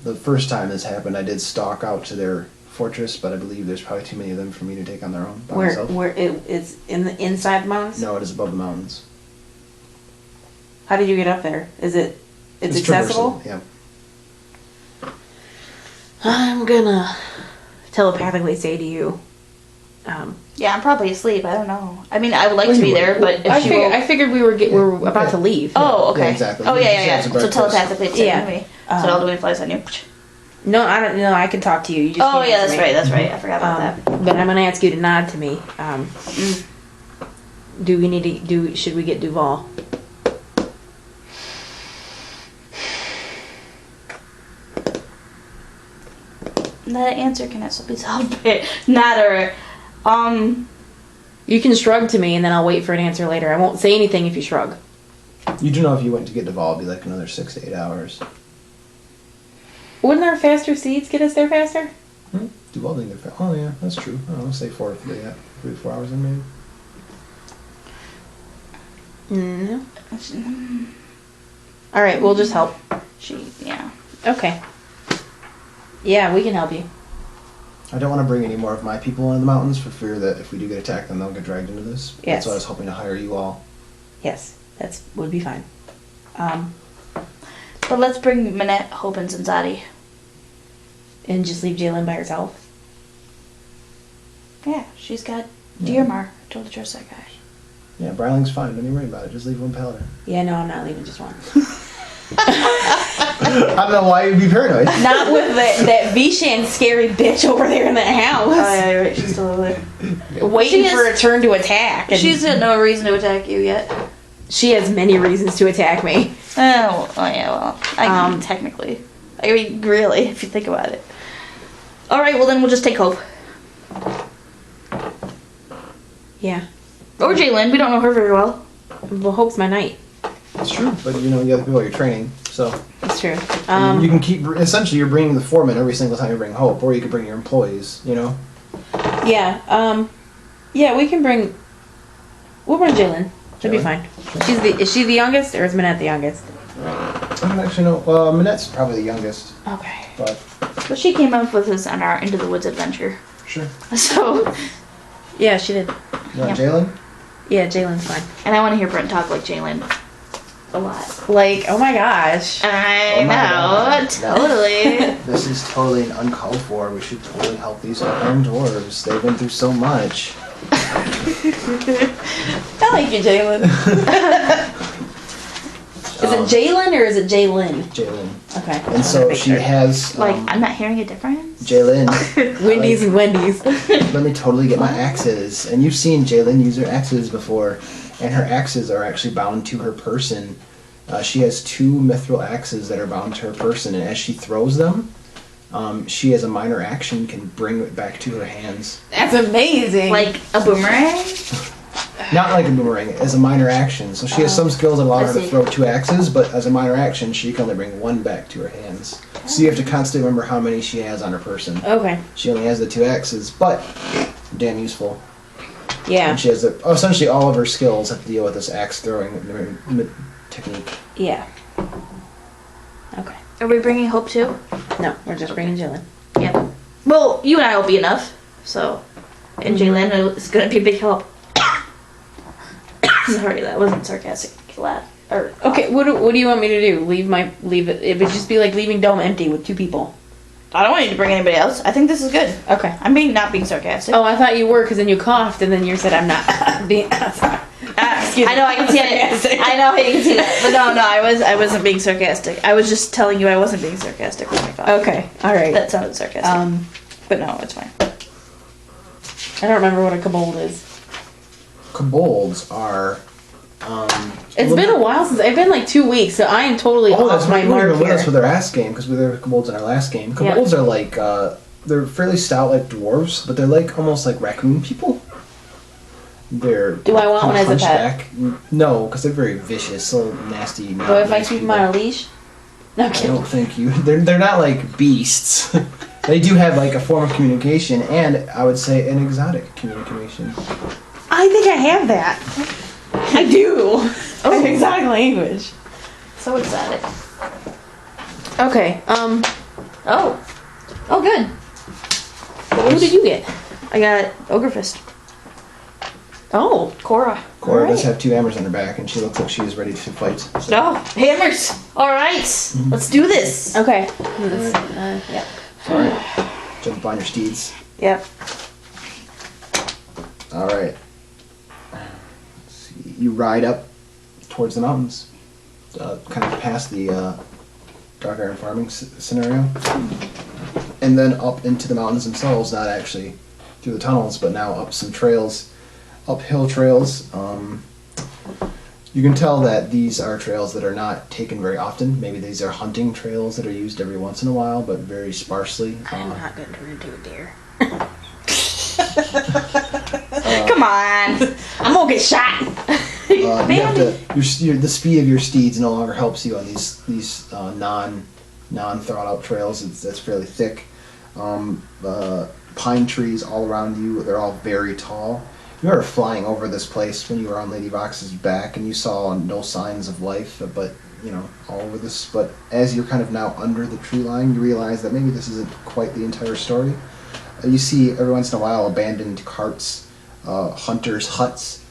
The first time this happened, I did stalk out to their fortress, but I believe there's probably too many of them for me to take on their own by myself.
Where it's in the inside the mountains?
No, it is above the mountains.
How did you get up there? Is it's accessible?
traversable, yeah.
I'm gonna telepathically say to you.
Yeah, I'm probably asleep. I don't know. I mean, I would like
Well,
to be
you
there,
would.
but if
I
she
figured,
will...
I figured we were about to leave.
Oh, okay.
Yeah, exactly.
Oh,
You
yeah.
just
So
answer
telepathically say
Yeah.
to me. So all the wind flies on you.
No, I don't. No, I can talk to you. You just
Oh,
can't
yeah,
answer
that's
me.
right. That's right. I forgot about that.
But I'm gonna ask you to nod to me. Do we need to should we get Duval?
That answer can also be solved by not or...
You can shrug to me, and then I'll wait for an answer later. I won't say anything if you shrug.
You do know if you went to get Duval, it'd be like another 6 to 8 hours.
Wouldn't our faster seeds get us there faster?
Duval didn't get fast. Oh yeah, that's true. I don't know, say 4 to 3, 3 to 4 hours in maybe.
No. All right, we'll just help.
Yeah.
Okay. Yeah, we can help you.
I don't want to bring any more of my people in the mountains for fear that if we do get attacked, then they'll get dragged into this.
Yes.
That's why I was hoping to hire you all.
Yes, that would be fine.
But let's bring Manette, Hopins, and Zadi.
And just leave Jalen by herself.
Yeah, she's got
Yeah.
Dearmar. I told her to trust that guy.
Yeah, Bryling's fine. Don't even worry about it. Just leave one paladin.
Yeah, no, I'm not leaving just one.
I don't know why you'd be paranoid.
Not with that Vishan scary bitch over there in that house.
Oh, yeah, you're right. She's still over there.
Waiting
She
for
is-
a turn to attack. And
She's got no reason to attack you yet.
she has many reasons to attack me.
Oh yeah, well, I mean, technically. I mean, really, if you think about it. Alright, well then we'll just take Hope.
Yeah.
Or Jalen. We don't know her very well.
Well, Hope's my knight.
It's true, but you know the other people you're training, so
That's true.
you can keep. Essentially, you're bringing the foreman every single time you bring Hope, or you could bring your employees. You know.
Yeah. Yeah, we can bring. We'll bring Jalen. She'll be
Jalen?
fine. Is she the youngest, or is Minette the youngest?
I don't actually know. Minette's probably the youngest,
Okay.
but
But she came up with us on our Into the Woods adventure.
sure.
So,
Yeah, she did.
You want
Yeah.
Jalen?
Yeah, Jalen's fine.
and I want to hear Brent talk like Jalen. A lot.
Like, oh my gosh.
I
Oh my God.
know, totally.
This is totally an uncalled for. We should totally help these young dwarves. They've been through so much.
I like you, Jalen. Is it Jalen or is it Jaylin?
Jalen.
Okay.
And so she has
Like, I'm not hearing a difference.
Jalen.
Wendy's and Wendy's.
Let me totally get my axes. And you've seen Jalen use her axes before, and her axes are actually bound to her person. She has 2 mithril axes that are bound to her person, and as she throws them, she as a minor action can bring it back to her hands.
That's amazing.
Like a boomerang?
Not like a boomerang, as a minor action. So she has some skills that allow
I
her to
see.
throw 2 axes, but as a minor action, she can only bring 1 back to her hands. So you have to constantly remember how many she has on her person.
Okay.
She only has the 2 axes, but damn useful.
Yeah.
And she has essentially all of her skills have to deal with this axe throwing technique.
Yeah. Okay.
Are we bringing Hope too?
No, we're just bringing Jalen.
Yeah. Well, you and I will be enough. So, and Jalen is going to be a big help. Sorry, that wasn't sarcastic. Laugh. Or
Okay, what do you want me to do? Leave it? It would just be like leaving Dome empty with 2 people.
I don't want you to bring anybody else. I think this is good.
Okay.
I'm not being sarcastic.
Oh, I thought you were because then you coughed and then you said I'm not being. Sorry. Excuse
I know I can see it.
Sarcastic.
I know you can see that. But no, I wasn't being sarcastic. I was just telling you I wasn't being sarcastic with my cough.
Okay. All right.
That sounded sarcastic. But no, it's fine.
I don't remember what a kobold is.
Kobolds are.
It's been a while since. It's been like 2 weeks, so I am totally off my
right.
mark
With us
here.
for their last game because we were kobolds in our last game. Kobolds are like they're fairly stout like dwarves, but they're like almost like raccoon people. They're.
Do I want one as a pet?
hunchback. No, because they're very vicious, little nasty.
But if I keep them on a leash? No, I'm
I
kidding.
don't think you. They're not like beasts. They do have like a form of communication, and I would say an exotic communication.
I think I have that. I do. Oh, exotic language.
So excited.
Okay.
Oh, good.
Who did you get?
I got Ogre Fist.
Oh.
Cora.
Cora does
Alright.
have 2 hammers on her back, and she looks like she is ready to fight. So.
Oh, hammers. All right. Let's do this.
Okay. Yeah.
All right, jump on your steeds.
Yep.
All right. You ride up towards the mountains, kind of past the dark iron farming scenario, and then up into the mountains themselves. Not actually through the tunnels, but now up some trails, uphill trails. You can tell that these are trails that are not taken very often. Maybe these are hunting trails that are used every once in a while, but very sparsely.
I'm not going to turn into a deer.
Come on.
I'm going to get shot.
You have to, the speed of your steeds no longer helps you on these non thought out trails. That's fairly thick. Pine trees all around you. They're all very tall. You were flying over this place when you were on Lady Vox's back, and you saw no signs of life, but all over this. But as you're kind of now under the tree line, you realize that maybe this isn't quite the entire story. You see every once in a while abandoned carts, hunters' huts.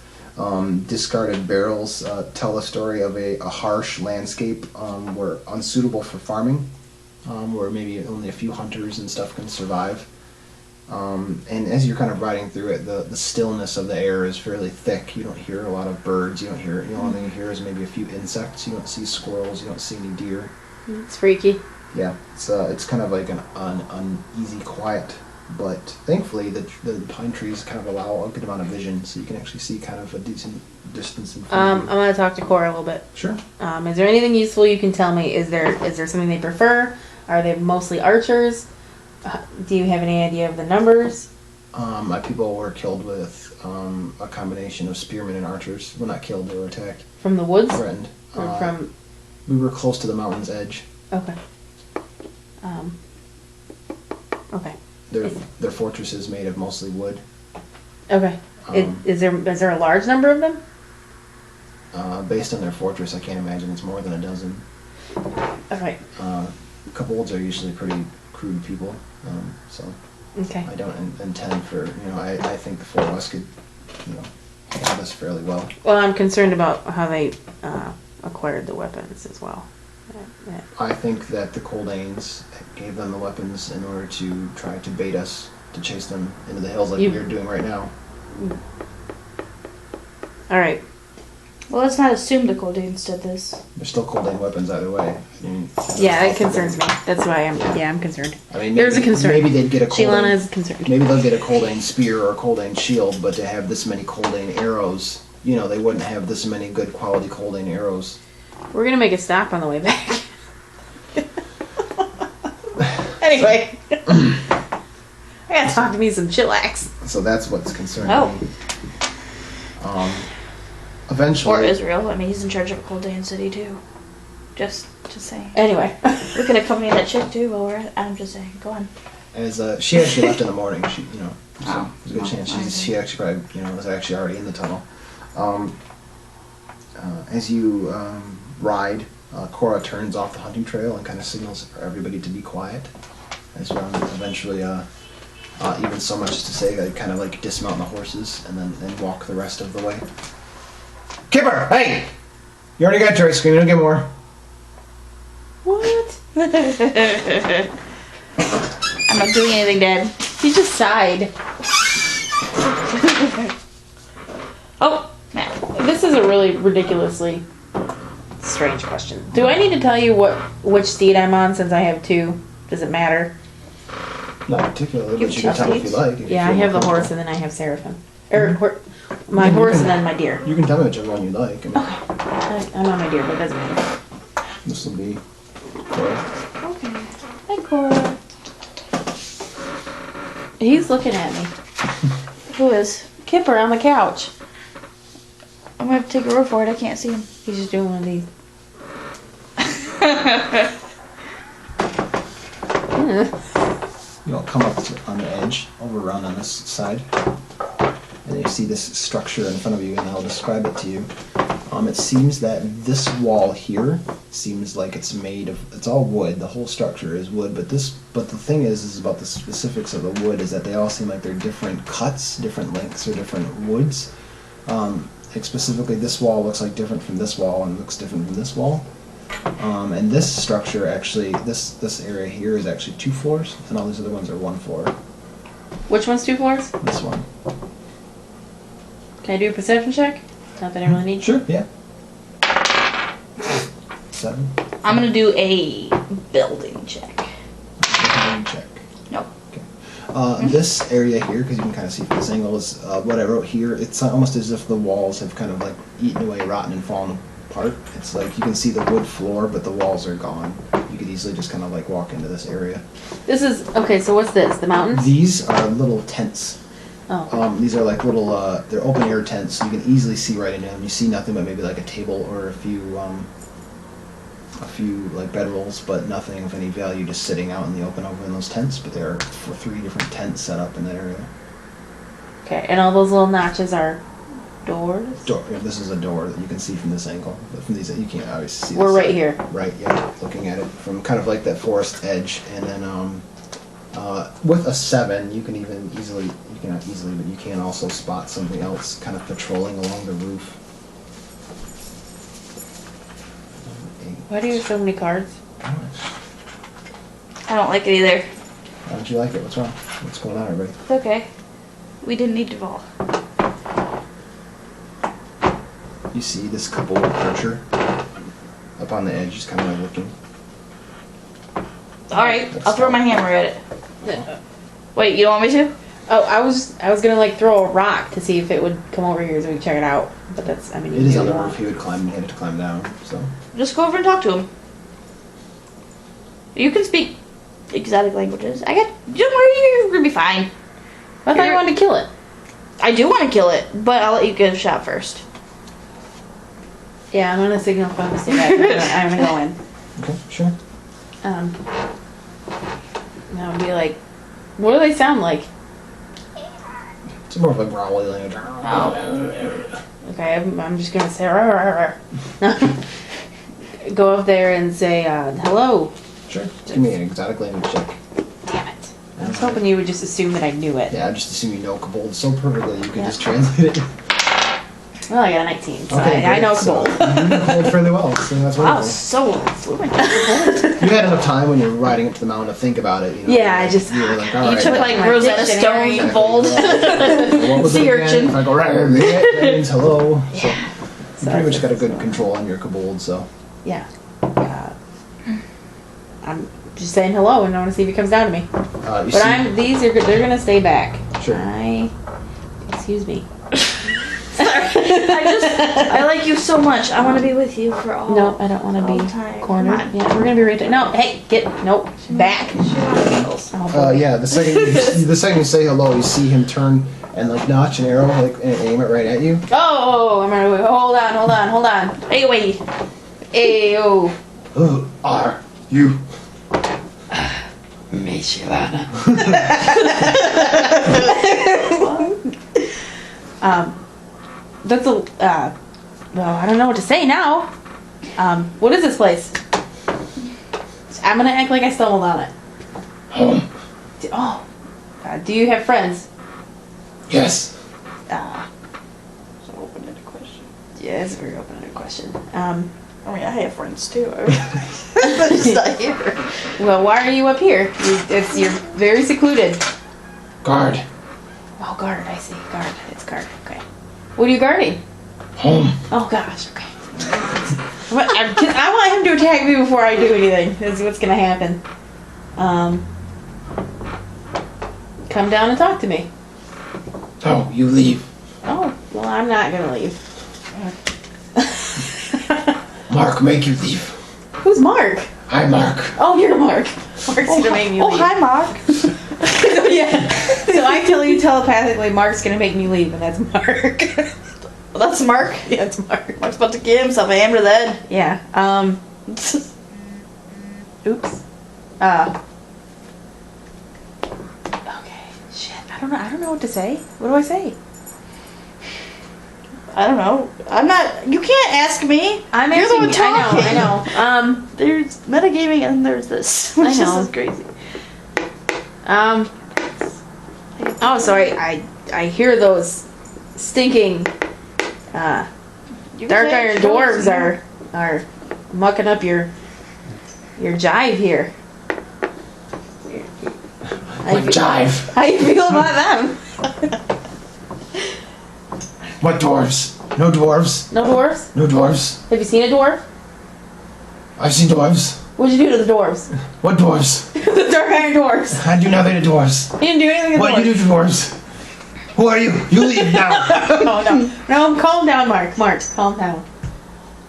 Discarded barrels tell the story of a harsh landscape where unsuitable for farming, where maybe only a few hunters and stuff can survive. And as you're kind of riding through it, the stillness of the air is fairly thick. You don't hear a lot of birds. You don't hear. The only thing you hear is maybe a few insects. You don't see squirrels. You don't see any deer.
It's freaky.
Yeah, it's kind of like an uneasy quiet. But thankfully, the pine trees kind of allow a good amount of vision, so you can actually see kind of a decent distance in front
I'm
of you.
going to talk to Cora a little bit.
Sure.
Is there anything useful you can tell me? Is there something they prefer? Are they mostly archers? Do you have any idea of the numbers?
My people were killed with a combination of spearmen and archers. Well, not killed, they were attacked.
From the woods?
Threatened.
Or from...
We were close to the mountain's edge.
Okay. Okay.
Their fortress is made of mostly wood.
Okay. Is there a large number of them?
Based on their fortress, I can't imagine it's more than a dozen.
Okay.
Kobolds are usually pretty crude people, so
Okay.
I don't intend for, I think the four of us could, handle this fairly well.
Well, I'm concerned about how they acquired the weapons as well.
I think that the Coldanes gave them the weapons in order to try to bait us, to chase them into the hills like we're doing right now.
All right.
Well, let's not assume the Coldanes did this.
They're still Coldane weapons either way.
Yeah, it concerns me. That's why I'm concerned.
I mean,
There's a concern.
Maybe they'd get a
Sheilana
Coldane.
is concerned.
Maybe they'll get a Coldane spear or a Coldane shield, but to have this many Coldane arrows, they wouldn't have this many good quality Coldane arrows.
We're gonna make a stop on the way back. Anyway, I gotta talk to me some chillax.
So that's what's concerning me.
Or
Eventually,
Israel. I mean, he's in charge of a Coldane city too. Just saying.
Anyway,
We could accompany that chick too while we're at. I'm just saying. Go on.
as she actually left in the morning, so
Oh.
there's a good chance she actually probably was actually already in the tunnel. As you ride, Cora turns off the hunting trail and kind of signals for everybody to be quiet. As well, eventually, even so much as to say, I kind of like dismount the horses and then walk the rest of the way. Kipper, hey! You already got your ice cream. You don't get more.
what?
I'm not doing anything, Dad.
He just sighed.
Oh, Matt.
This is a really ridiculously strange question. Do I need to tell you which steed I'm on since I have two? Does it matter?
Not particularly,
You
but you can tell me if you like. if you
Yeah, I
feel
have
more
the horse
comfortable.
and then I have Seraphim. My horse and then my deer.
You can tell me whichever one you like. I mean,
I'm on my deer, but it doesn't matter.
this will be Cora.
Okay. Hi, Cora.
He's looking at me.
Who is?
Kipper on the couch.
I'm gonna have to take your word for it. I can't see him.
He's just doing one of these.
You'll come up on the edge, over around on this side, and you see this structure in front of you, and I'll describe it to you. It seems that this wall here seems like it's made of, it's all wood, the whole structure is wood, but the thing is about the specifics of the wood is that they all seem like they're different cuts, different lengths, or different woods. Like specifically this wall looks like different from this wall and looks different from this wall. And this structure actually, this area here is actually 2 floors, and all these other ones are 1 floor.
Which one's 2 floors?
This one.
Can I do a perception check? Not that I really need to.
Sure, yeah. 7.
I'm gonna do a building check.
Check.
Nope.
This area here, because you can kind of see from this angle, is what I wrote here. It's almost as if the walls have kind of like eaten away, rotten, and fallen apart. It's like you can see the wood floor, but the walls are gone. You could easily just kind of like walk into this area.
This is okay. So what's this? The mountains?
These are little tents.
Oh.
These are like little, they're open air tents, so you can easily see right into them. You see nothing but maybe like a table or a few like bedrolls, but nothing of any value just sitting out in the open over in those tents. But there are 3 different tents set up in that area.
Okay, and all those little notches are doors?
Door. Yeah, this is a door that you can see from this angle. But from these, you can't obviously see.
We're
this.
right here.
Right. Yeah. Looking at it from kind of like that forest edge, and then with a 7, you can even easily. You cannot easily, but you can also spot something else kind of patrolling along the roof.
Why do you have so many cards?
I don't like it either.
Why don't you like it? What's wrong? What's going on, everybody?
It's okay. We didn't need Duval.
You see this couple of archer up on the edge, just kind of like looking.
Alright, I'll throw my hammer at it. Wait, you don't want me to?
Oh, I was gonna like throw a rock to see if it would come over here so we could check it out. But that's, I mean,
It is on the roof. He would climb, and he had to climb down. So
Just go over and talk to him. You can speak exotic languages. Don't worry, you're gonna be fine.
I thought you wanted to kill it.
I do want to kill it, but I'll let you get a shot first.
Yeah, I'm gonna signal for him to stay back. I'm gonna go in.
Okay, sure.
And I'll be like, what do they sound like?
It's more of a growling.
Okay, I'm just gonna say, go up there and say, hello.
Sure. Give me an exotic language check.
Damn it. I was hoping you would just assume that I knew it.
Yeah, I just assume you know Kobold so perfectly you can just translate it.
Well, I got a 19, so
Okay,
I know
great.
Kobold.
So you know Kobold fairly well, so that's
Wow,
wonderful.
so fluent.
You had enough time when you were riding up to the mountain to think about it. You know,
Yeah, I just-
You were like,
You
alright.
took like
My
Rosetta
dictionary.
Stone, Bold.
What was
Sea
it again?
urchin.
If I go right, that means hello. So you
So
pretty much got a good control on your Kobold, so.
yeah. I'm just saying hello and I want to see if he comes down to me.
You
But
see,
they're gonna stay back.
Sure.
Excuse me.
I like you so much. I want to be with you for all.
No, I don't want to
all
be
time.
cornered.
Come on.
Yeah, we're gonna be right there. No, hey, nope, back. Oh, boy.
yeah, the second you say hello, you see him turn and like notch an arrow like and aim it right at you.
Oh, I'm gonna hold on.
Hey, wait.
Hey, oh.
Who are you?
Michelada. That's a, well, I don't know what to say now. What is this place? I'm gonna act like I stumbled on it.
Home.
Oh, do you have friends?
Yes.
So open-ended question.
Yeah, it's a very open-ended question.
I mean, I have friends too. But it's not here.
Well, why are you up here? You're very secluded.
Guard.
Oh, guard, I see. Guard. It's guard. Okay. What are you guarding?
Home.
Oh, gosh. Okay. I want him to attack me before I do anything. That's what's going to happen. Come down and talk to me.
Oh, you leave.
Oh, well, I'm not going to leave.
Mark, make you leave.
Who's Mark?
Hi, Mark.
Oh, you're Mark. Mark's going to make me leave.
Oh, hi, Mark.
So, yeah. So I tell you telepathically, Mark's going to make me leave, and that's Mark.
Well, that's Mark.
Yeah, it's Mark.
Mark's about to give himself a hammer to the head.
Yeah. Oops. Okay. Shit. I don't know what to say. What do I say?
I don't know. I'm not. You can't ask me.
I'm
You're the
asking
one
you.
talking.
I know.
There's metagaming and there's this. Which
I know.
is crazy.
Oh, sorry. I hear those stinking
You
dark
can
iron
say
dwarves
it.
are mucking up your jive here.
What jive?
How you feel about them?
What dwarves? No dwarves.
No dwarves?
No dwarves.
Have you seen a dwarf?
I've seen dwarves.
What'd you do to the dwarves?
What dwarves?
The dark iron dwarves.
I do nothing to dwarves.
You didn't do anything to the
What
dwarves.
you do to dwarves? Who are you? You leave now.
No, calm down, Mark. Mark, calm down.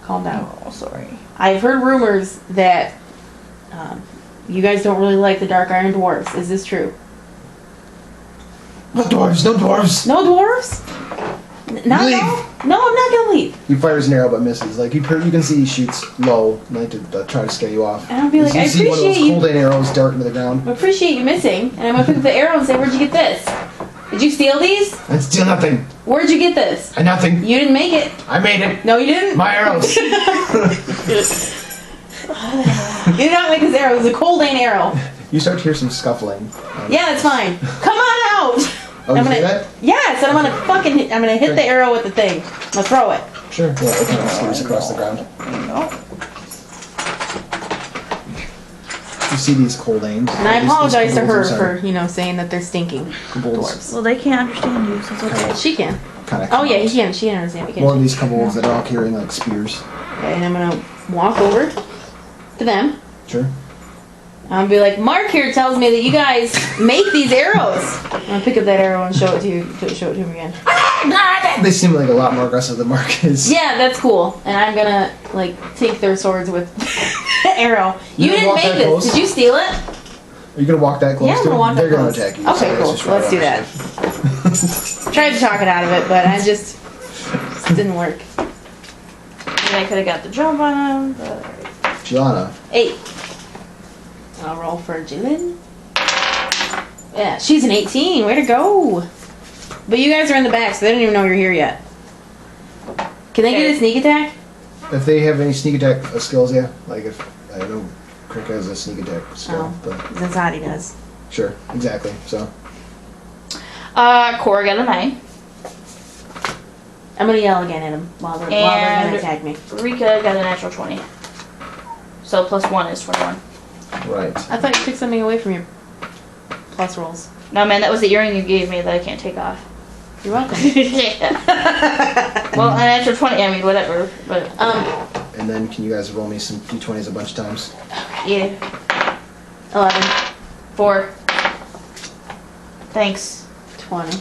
Calm down.
Oh, sorry.
I've heard rumors that you guys don't really like the dark iron dwarves. Is this true?
What dwarves? No dwarves.
No dwarves? Not
Leave.
No, I'm not gonna leave.
He fires an arrow but misses. Like you can see he shoots low, like to try to scare you off.
And I'll be like,
you
I
see one of those
appreciate you.
cold arrows dart into the ground.
I appreciate you missing. And I'm gonna pick up the arrow and say, where'd you get this? Did you steal these?
And steal nothing.
Where'd you get this?
And nothing.
You didn't make it.
I made it.
No, you didn't.
My arrows.
You did not make this arrow. It was a cold aim arrow.
You start to hear some scuffling.
Yeah, that's fine. Come on out.
Oh, you
I'm
hear
gonna.
that?
Yes, and I'm gonna hit the arrow with the thing. I'm gonna throw it.
Sure. Yeah, it kind of skitters across the ground.
No.
You see these cold aims.
And I
These
apologize to her
kobolds are
for saying that they're stinking
kobolds.
dwarves.
Well, they can't understand you, so it's okay.
She can.
Kind of.
Oh yeah, he can. She can understand.
More of
Me,
these kobolds that are all carrying like spears.
okay, and I'm gonna walk over to them.
Sure.
I'm gonna be like, Mark here tells me that you guys make these arrows. I'm gonna pick up that arrow and show it to you. Show it to him again.
They seem like a lot more aggressive than Mark is.
Yeah, that's cool. And I'm gonna like take their swords with the arrow. You
gonna
didn't
walk
make
that
this.
close?
Did you steal it?
Are you gonna walk that close?
Yeah, I'm
to
gonna
them?
walk that
They're gonna
close.
attack you.
Okay,
so
cool.
just
Let's
right
do
on
that.
initiative.
Tried to talk it out of it, but I just didn't work.
And I could have got the jump on him, but...
Gianna.
8. I'll roll for Jalen. Yeah, she's an 18. Way to go. But you guys are in the back, so they don't even know you're here yet. Can they get a sneak attack?
If they have any sneak attack skills, yeah. Like if I know Crick has a sneak attack skill, but
Zazadi does.
sure, exactly. So
Cora got a 9.
I'm gonna yell again at them while they're gonna attack me.
Rika got a natural 20. So plus 1 is 21.
right.
I thought you took something away from your plus rolls.
No, man, that was the earring you gave me that I can't take off.
You're welcome.
Yeah. Well, a natural 20, I mean, whatever. But
And then can you guys roll me some d20s a bunch of times?
yeah.
11.
4. Thanks.
20.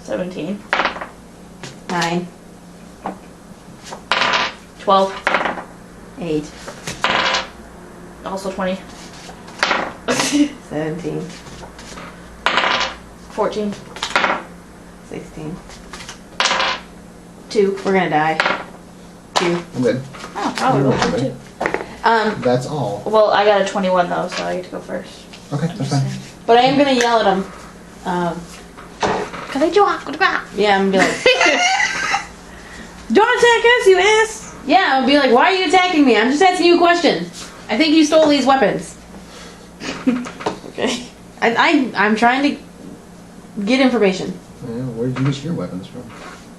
17.
9.
12.
8.
Also 20.
17.
14.
16.
2.
We're gonna die. 2.
I'm good.
Oh, probably
You're
will
welcome,
too.
That's all.
Well, I got a 21 though, so I get to go first.
Okay, that's fine.
But I am gonna yell at them. Yeah, I'm gonna be like, don't attack us, you ass! Yeah, I'll be like, why are you attacking me? I'm just asking you a question. I think you stole these weapons. Okay. I'm trying to get information.
Yeah, where did you get your weapons from?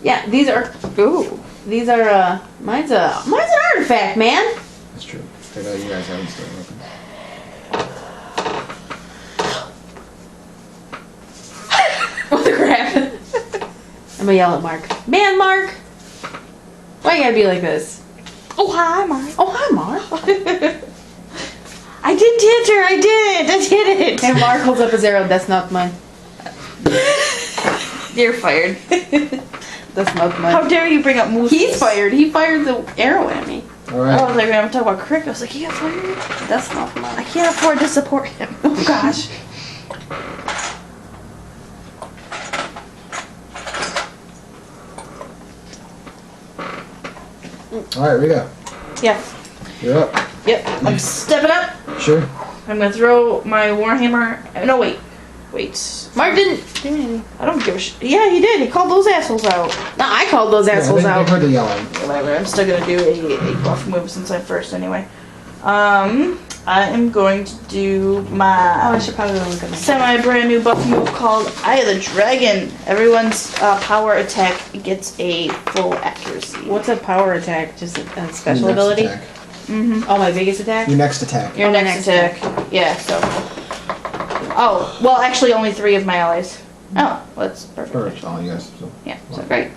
Yeah, these are. Ooh. These are. Mine's an artifact, man.
That's true. I know you guys haven't stolen weapons.
What the crap? I'm gonna yell at Mark. Man, Mark! Why you gotta be like this?
Oh, hi, Mark.
Oh, hi, Mark.
I did hit her. I did it.
And Mark holds up his arrow. That's not mine.
You're fired.
That's not mine.
How dare you bring up moose?
He's fired. He fired the arrow at me.
All
I
right.
was like, we're gonna talk about Crick. I was like, he got fired.
That's not
I
mine.
can't afford to support him.
Oh, gosh.
All right, Rika,
Yeah.
you're up.
Yep. I'm stepping up.
Sure.
I'm gonna throw my Warhammer. No, wait.
Mark didn't do anything.
I don't give a shit. Yeah, he did. He called those assholes out.
No, I called those assholes
yeah,
out.
They heard the yelling.
Whatever. I'm still gonna do a buff move since I'm first anyway. I am going to do
Oh, I
my
should probably look at my.
semi brand new buff move called Eye of the Dragon. Everyone's power attack gets a full accuracy.
What's a power attack? Just a special
Your next
ability?
attack.
Mm-hmm.
Oh, my biggest attack?
Your next attack.
Your
Oh, my
next
next
attack. Yeah, so. Oh, well, actually, only 3 of my allies. Oh, well, that's perfect.
Perfect. All you guys. So.
Yeah, so great.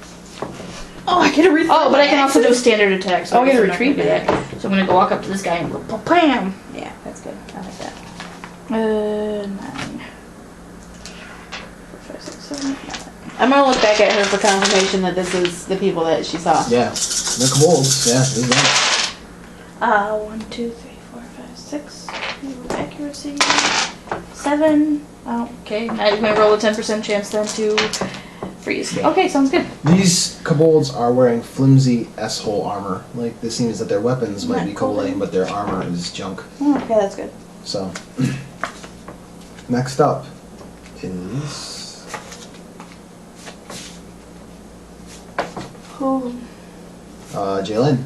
Oh, I get a retreat.
Oh, but I can also do a standard attack. So
Oh, I get a
guess I'm not
retreat
gonna do
back.
that. So I'm gonna go walk up to this guy and go bam.
Yeah, that's good. I like that.
9. 4, 5, 6, 7, 8.
I'm gonna look back at her for confirmation that this is the people that she saw.
Yeah. The kobolds. Yeah. This is that.
1, 2, 3, 4, 5, 6. Accuracy. 7. Oh, okay. Now you're gonna roll a 10% chance then to freeze. Okay, sounds good.
These kobolds are wearing flimsy S-hole armor. Like, this seems that their weapons might
Not
be
cool.
collating, but their armor is junk.
Oh, okay, that's good.
So, next up is
Oh.
Jalen.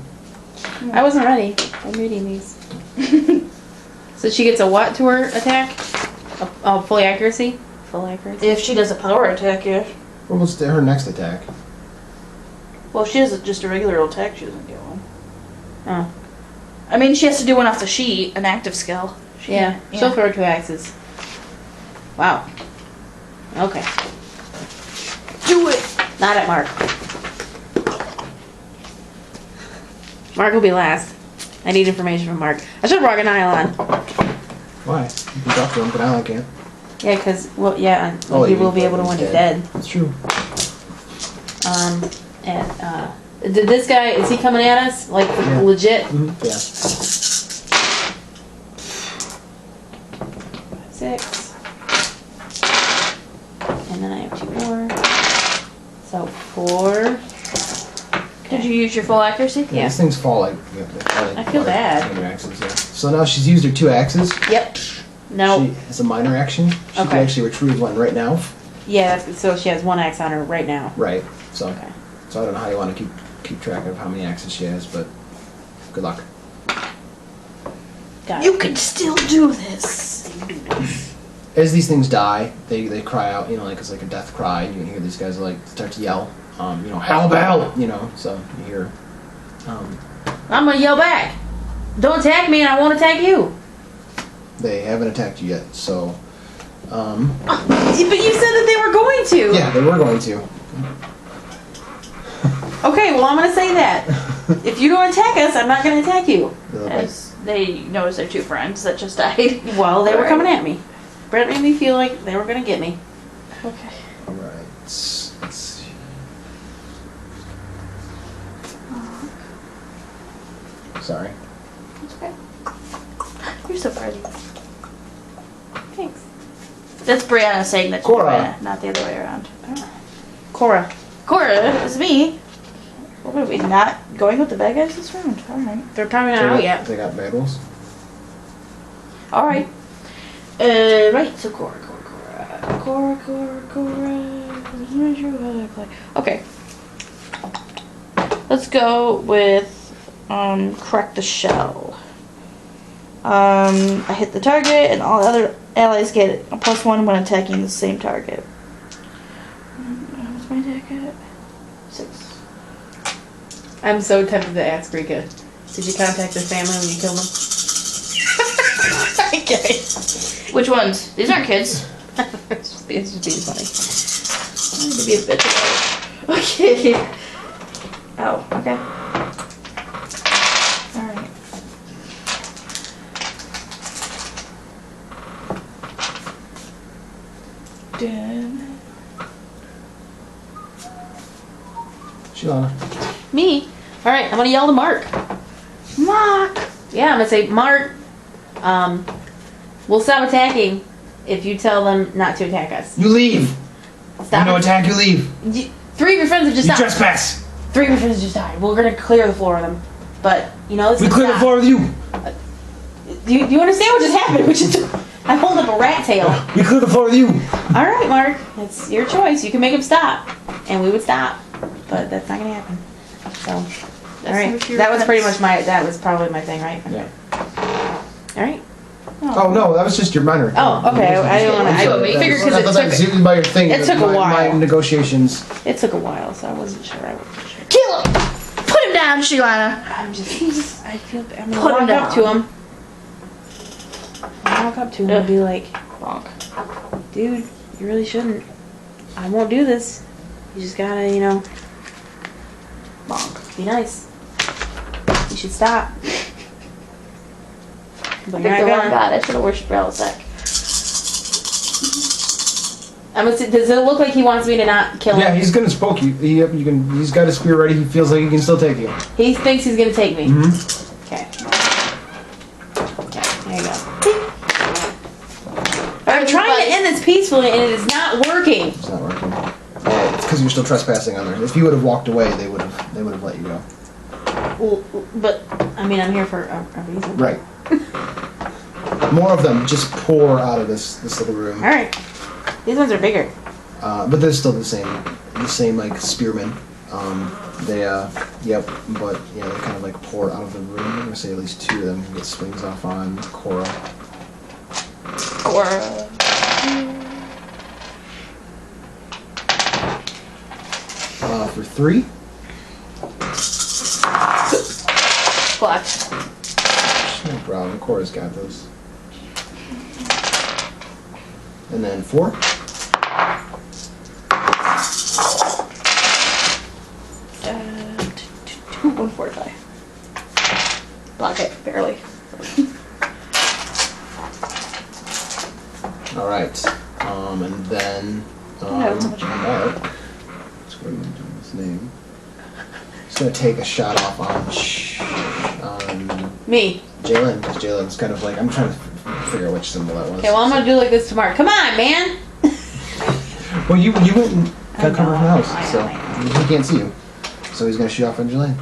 I wasn't ready. I'm reading these. So she gets a what to her attack? A full accuracy? Full accuracy?
If she does a power attack, yeah.
What was her next attack?
Well, if she does just a regular attack, she doesn't get one.
Oh.
I mean, she has to do one off the sheet, an active skill.
Yeah. She'll throw 2 axes. Wow. Okay.
Do it!
Not at Mark. Mark will be last. I need information from Mark. I should have brought an nylon.
Why? You can talk to him, but I can't.
Yeah, because, well, yeah,
Oh,
he
you
will
mean
be able to
he's
when he's
dead.
dead.
That's true.
Did this guy, is he coming at us? Like,
Yeah.
legit?
Mm-hmm. Yeah.
6. And then I have 2 more. So 4.
Did you use your full accuracy?
Yeah.
These things fall like.
I feel bad.
Minor axes, yeah. So now she's used her 2 axes.
Yep. No.
She has a minor action. She can
Okay.
actually retrieve one right now.
Yeah, so she has 1 axe on her right now.
Right. So.
Okay.
So I don't know how you want to keep track of how many axes she has, but good luck.
Got it.
You can still do this.
As these things die, they cry out, you know, like it's like a death cry, and you can hear these guys like start to yell, you know, help out, you know. So you hear.
I'm gonna yell back. Don't attack me, and I won't attack you.
They haven't attacked you yet, so.
But you said that they were going to.
Yeah, they were going to.
Okay, well I'm gonna say that. If you don't attack us, I'm not gonna attack you.
As they notice their 2 friends that just died.
Well, they were
Alright.
coming at me. Brett made me feel like they were gonna get me.
Okay.
All right. Let's see. Sorry.
That's okay. You're so pretty.
Thanks.
That's Brianna saying that
Cora.
Brianna, not the other way around.
Cora.
Cora, it's me. What are we not going with the bad guys this round? Alright.
They're probably not
They
out
got-
yet.
They got medals.
Alright. Right, so Cora. Okay. Let's go with crack the shell. I hit the target and all other allies get a +1 when attacking the same target. What's my attack at? 6.
I'm so tempted to ask Rika. Did you contact their family when you killed them? Okay.
Which ones? These aren't kids.
it's just being funny.
I need to be a bitch about it. Okay. Oh, okay. Alright. Done.
Shilana.
Me? Alright, I'm gonna yell to Mark.
Mark!
Yeah, I'm gonna say, Mark, we'll stop attacking if you tell them not to attack us.
You leave.
Stop.
No attack. You leave.
3 of your friends have just
You
died.
trespass.
3 of your friends just died. We're gonna clear the floor of them. But, you know,
We clear the floor with you.
Do you understand what just happened? Which is, I hold up a rat tail.
We clear the floor with you.
Alright, Mark. It's your choice. You can make them stop. And we would stop. But that's not gonna happen. So, alright. That was pretty much that was probably my thing, right?
Yeah.
Alright.
Oh no, that was just your minor.
Oh, okay. I didn't wanna- I figured 'cause it
I thought that
took-
was by your thing.
it took a
my
while.
negotiations.
It took a while, so I wasn't sure.
Kill him! Put him down, Shilana!
I'm just I feel I'm gonna
Put him
walk up
down.
to him. I'll walk up to him and be like,
Bonk.
dude, you really shouldn't. I won't do this. You just gotta, you know,
Bonk.
be nice. You should stop. But
I
you're
think
not
the wrong
gonna.
god. I should have worshipped Relisec.
Does it look like he wants me to not kill him?
Yeah, he's gonna poke you. He's got his spear ready. He feels like he can still take you.
He thinks he's gonna take me.
Mm-hmm.
Okay. Okay, there you go.
Alright,
I'm trying to end this peacefully and it is not working.
It's not working. Yeah, it's because you're still trespassing on there. If you would have walked away, they would have let you go.
Well, but I mean, I'm here for a reason.
Right. More of them just pour out of this little room.
All right. These ones are bigger.
But they're still the same like spearmen. Yep. But yeah, they kind of like pour out of the room. I'm gonna say at least 2 of them get swings off on Cora.
Cora.
For 3.
Blocked.
No problem. Cora's got those. And then 4.
145. Block it, barely.
All right. And then
Yeah, that's much fun.
Mark. What's going on with his name? He's gonna take a shot off on
Me.
Jalen, because Jalen's kind of like, I'm trying to figure out which symbol that was.
Okay, well, I'm gonna do like this tomorrow. Come on, man.
Well, you went and
I
got covered from the
know,
house,
I
so
know.
he can't see you. So he's gonna shoot off in July.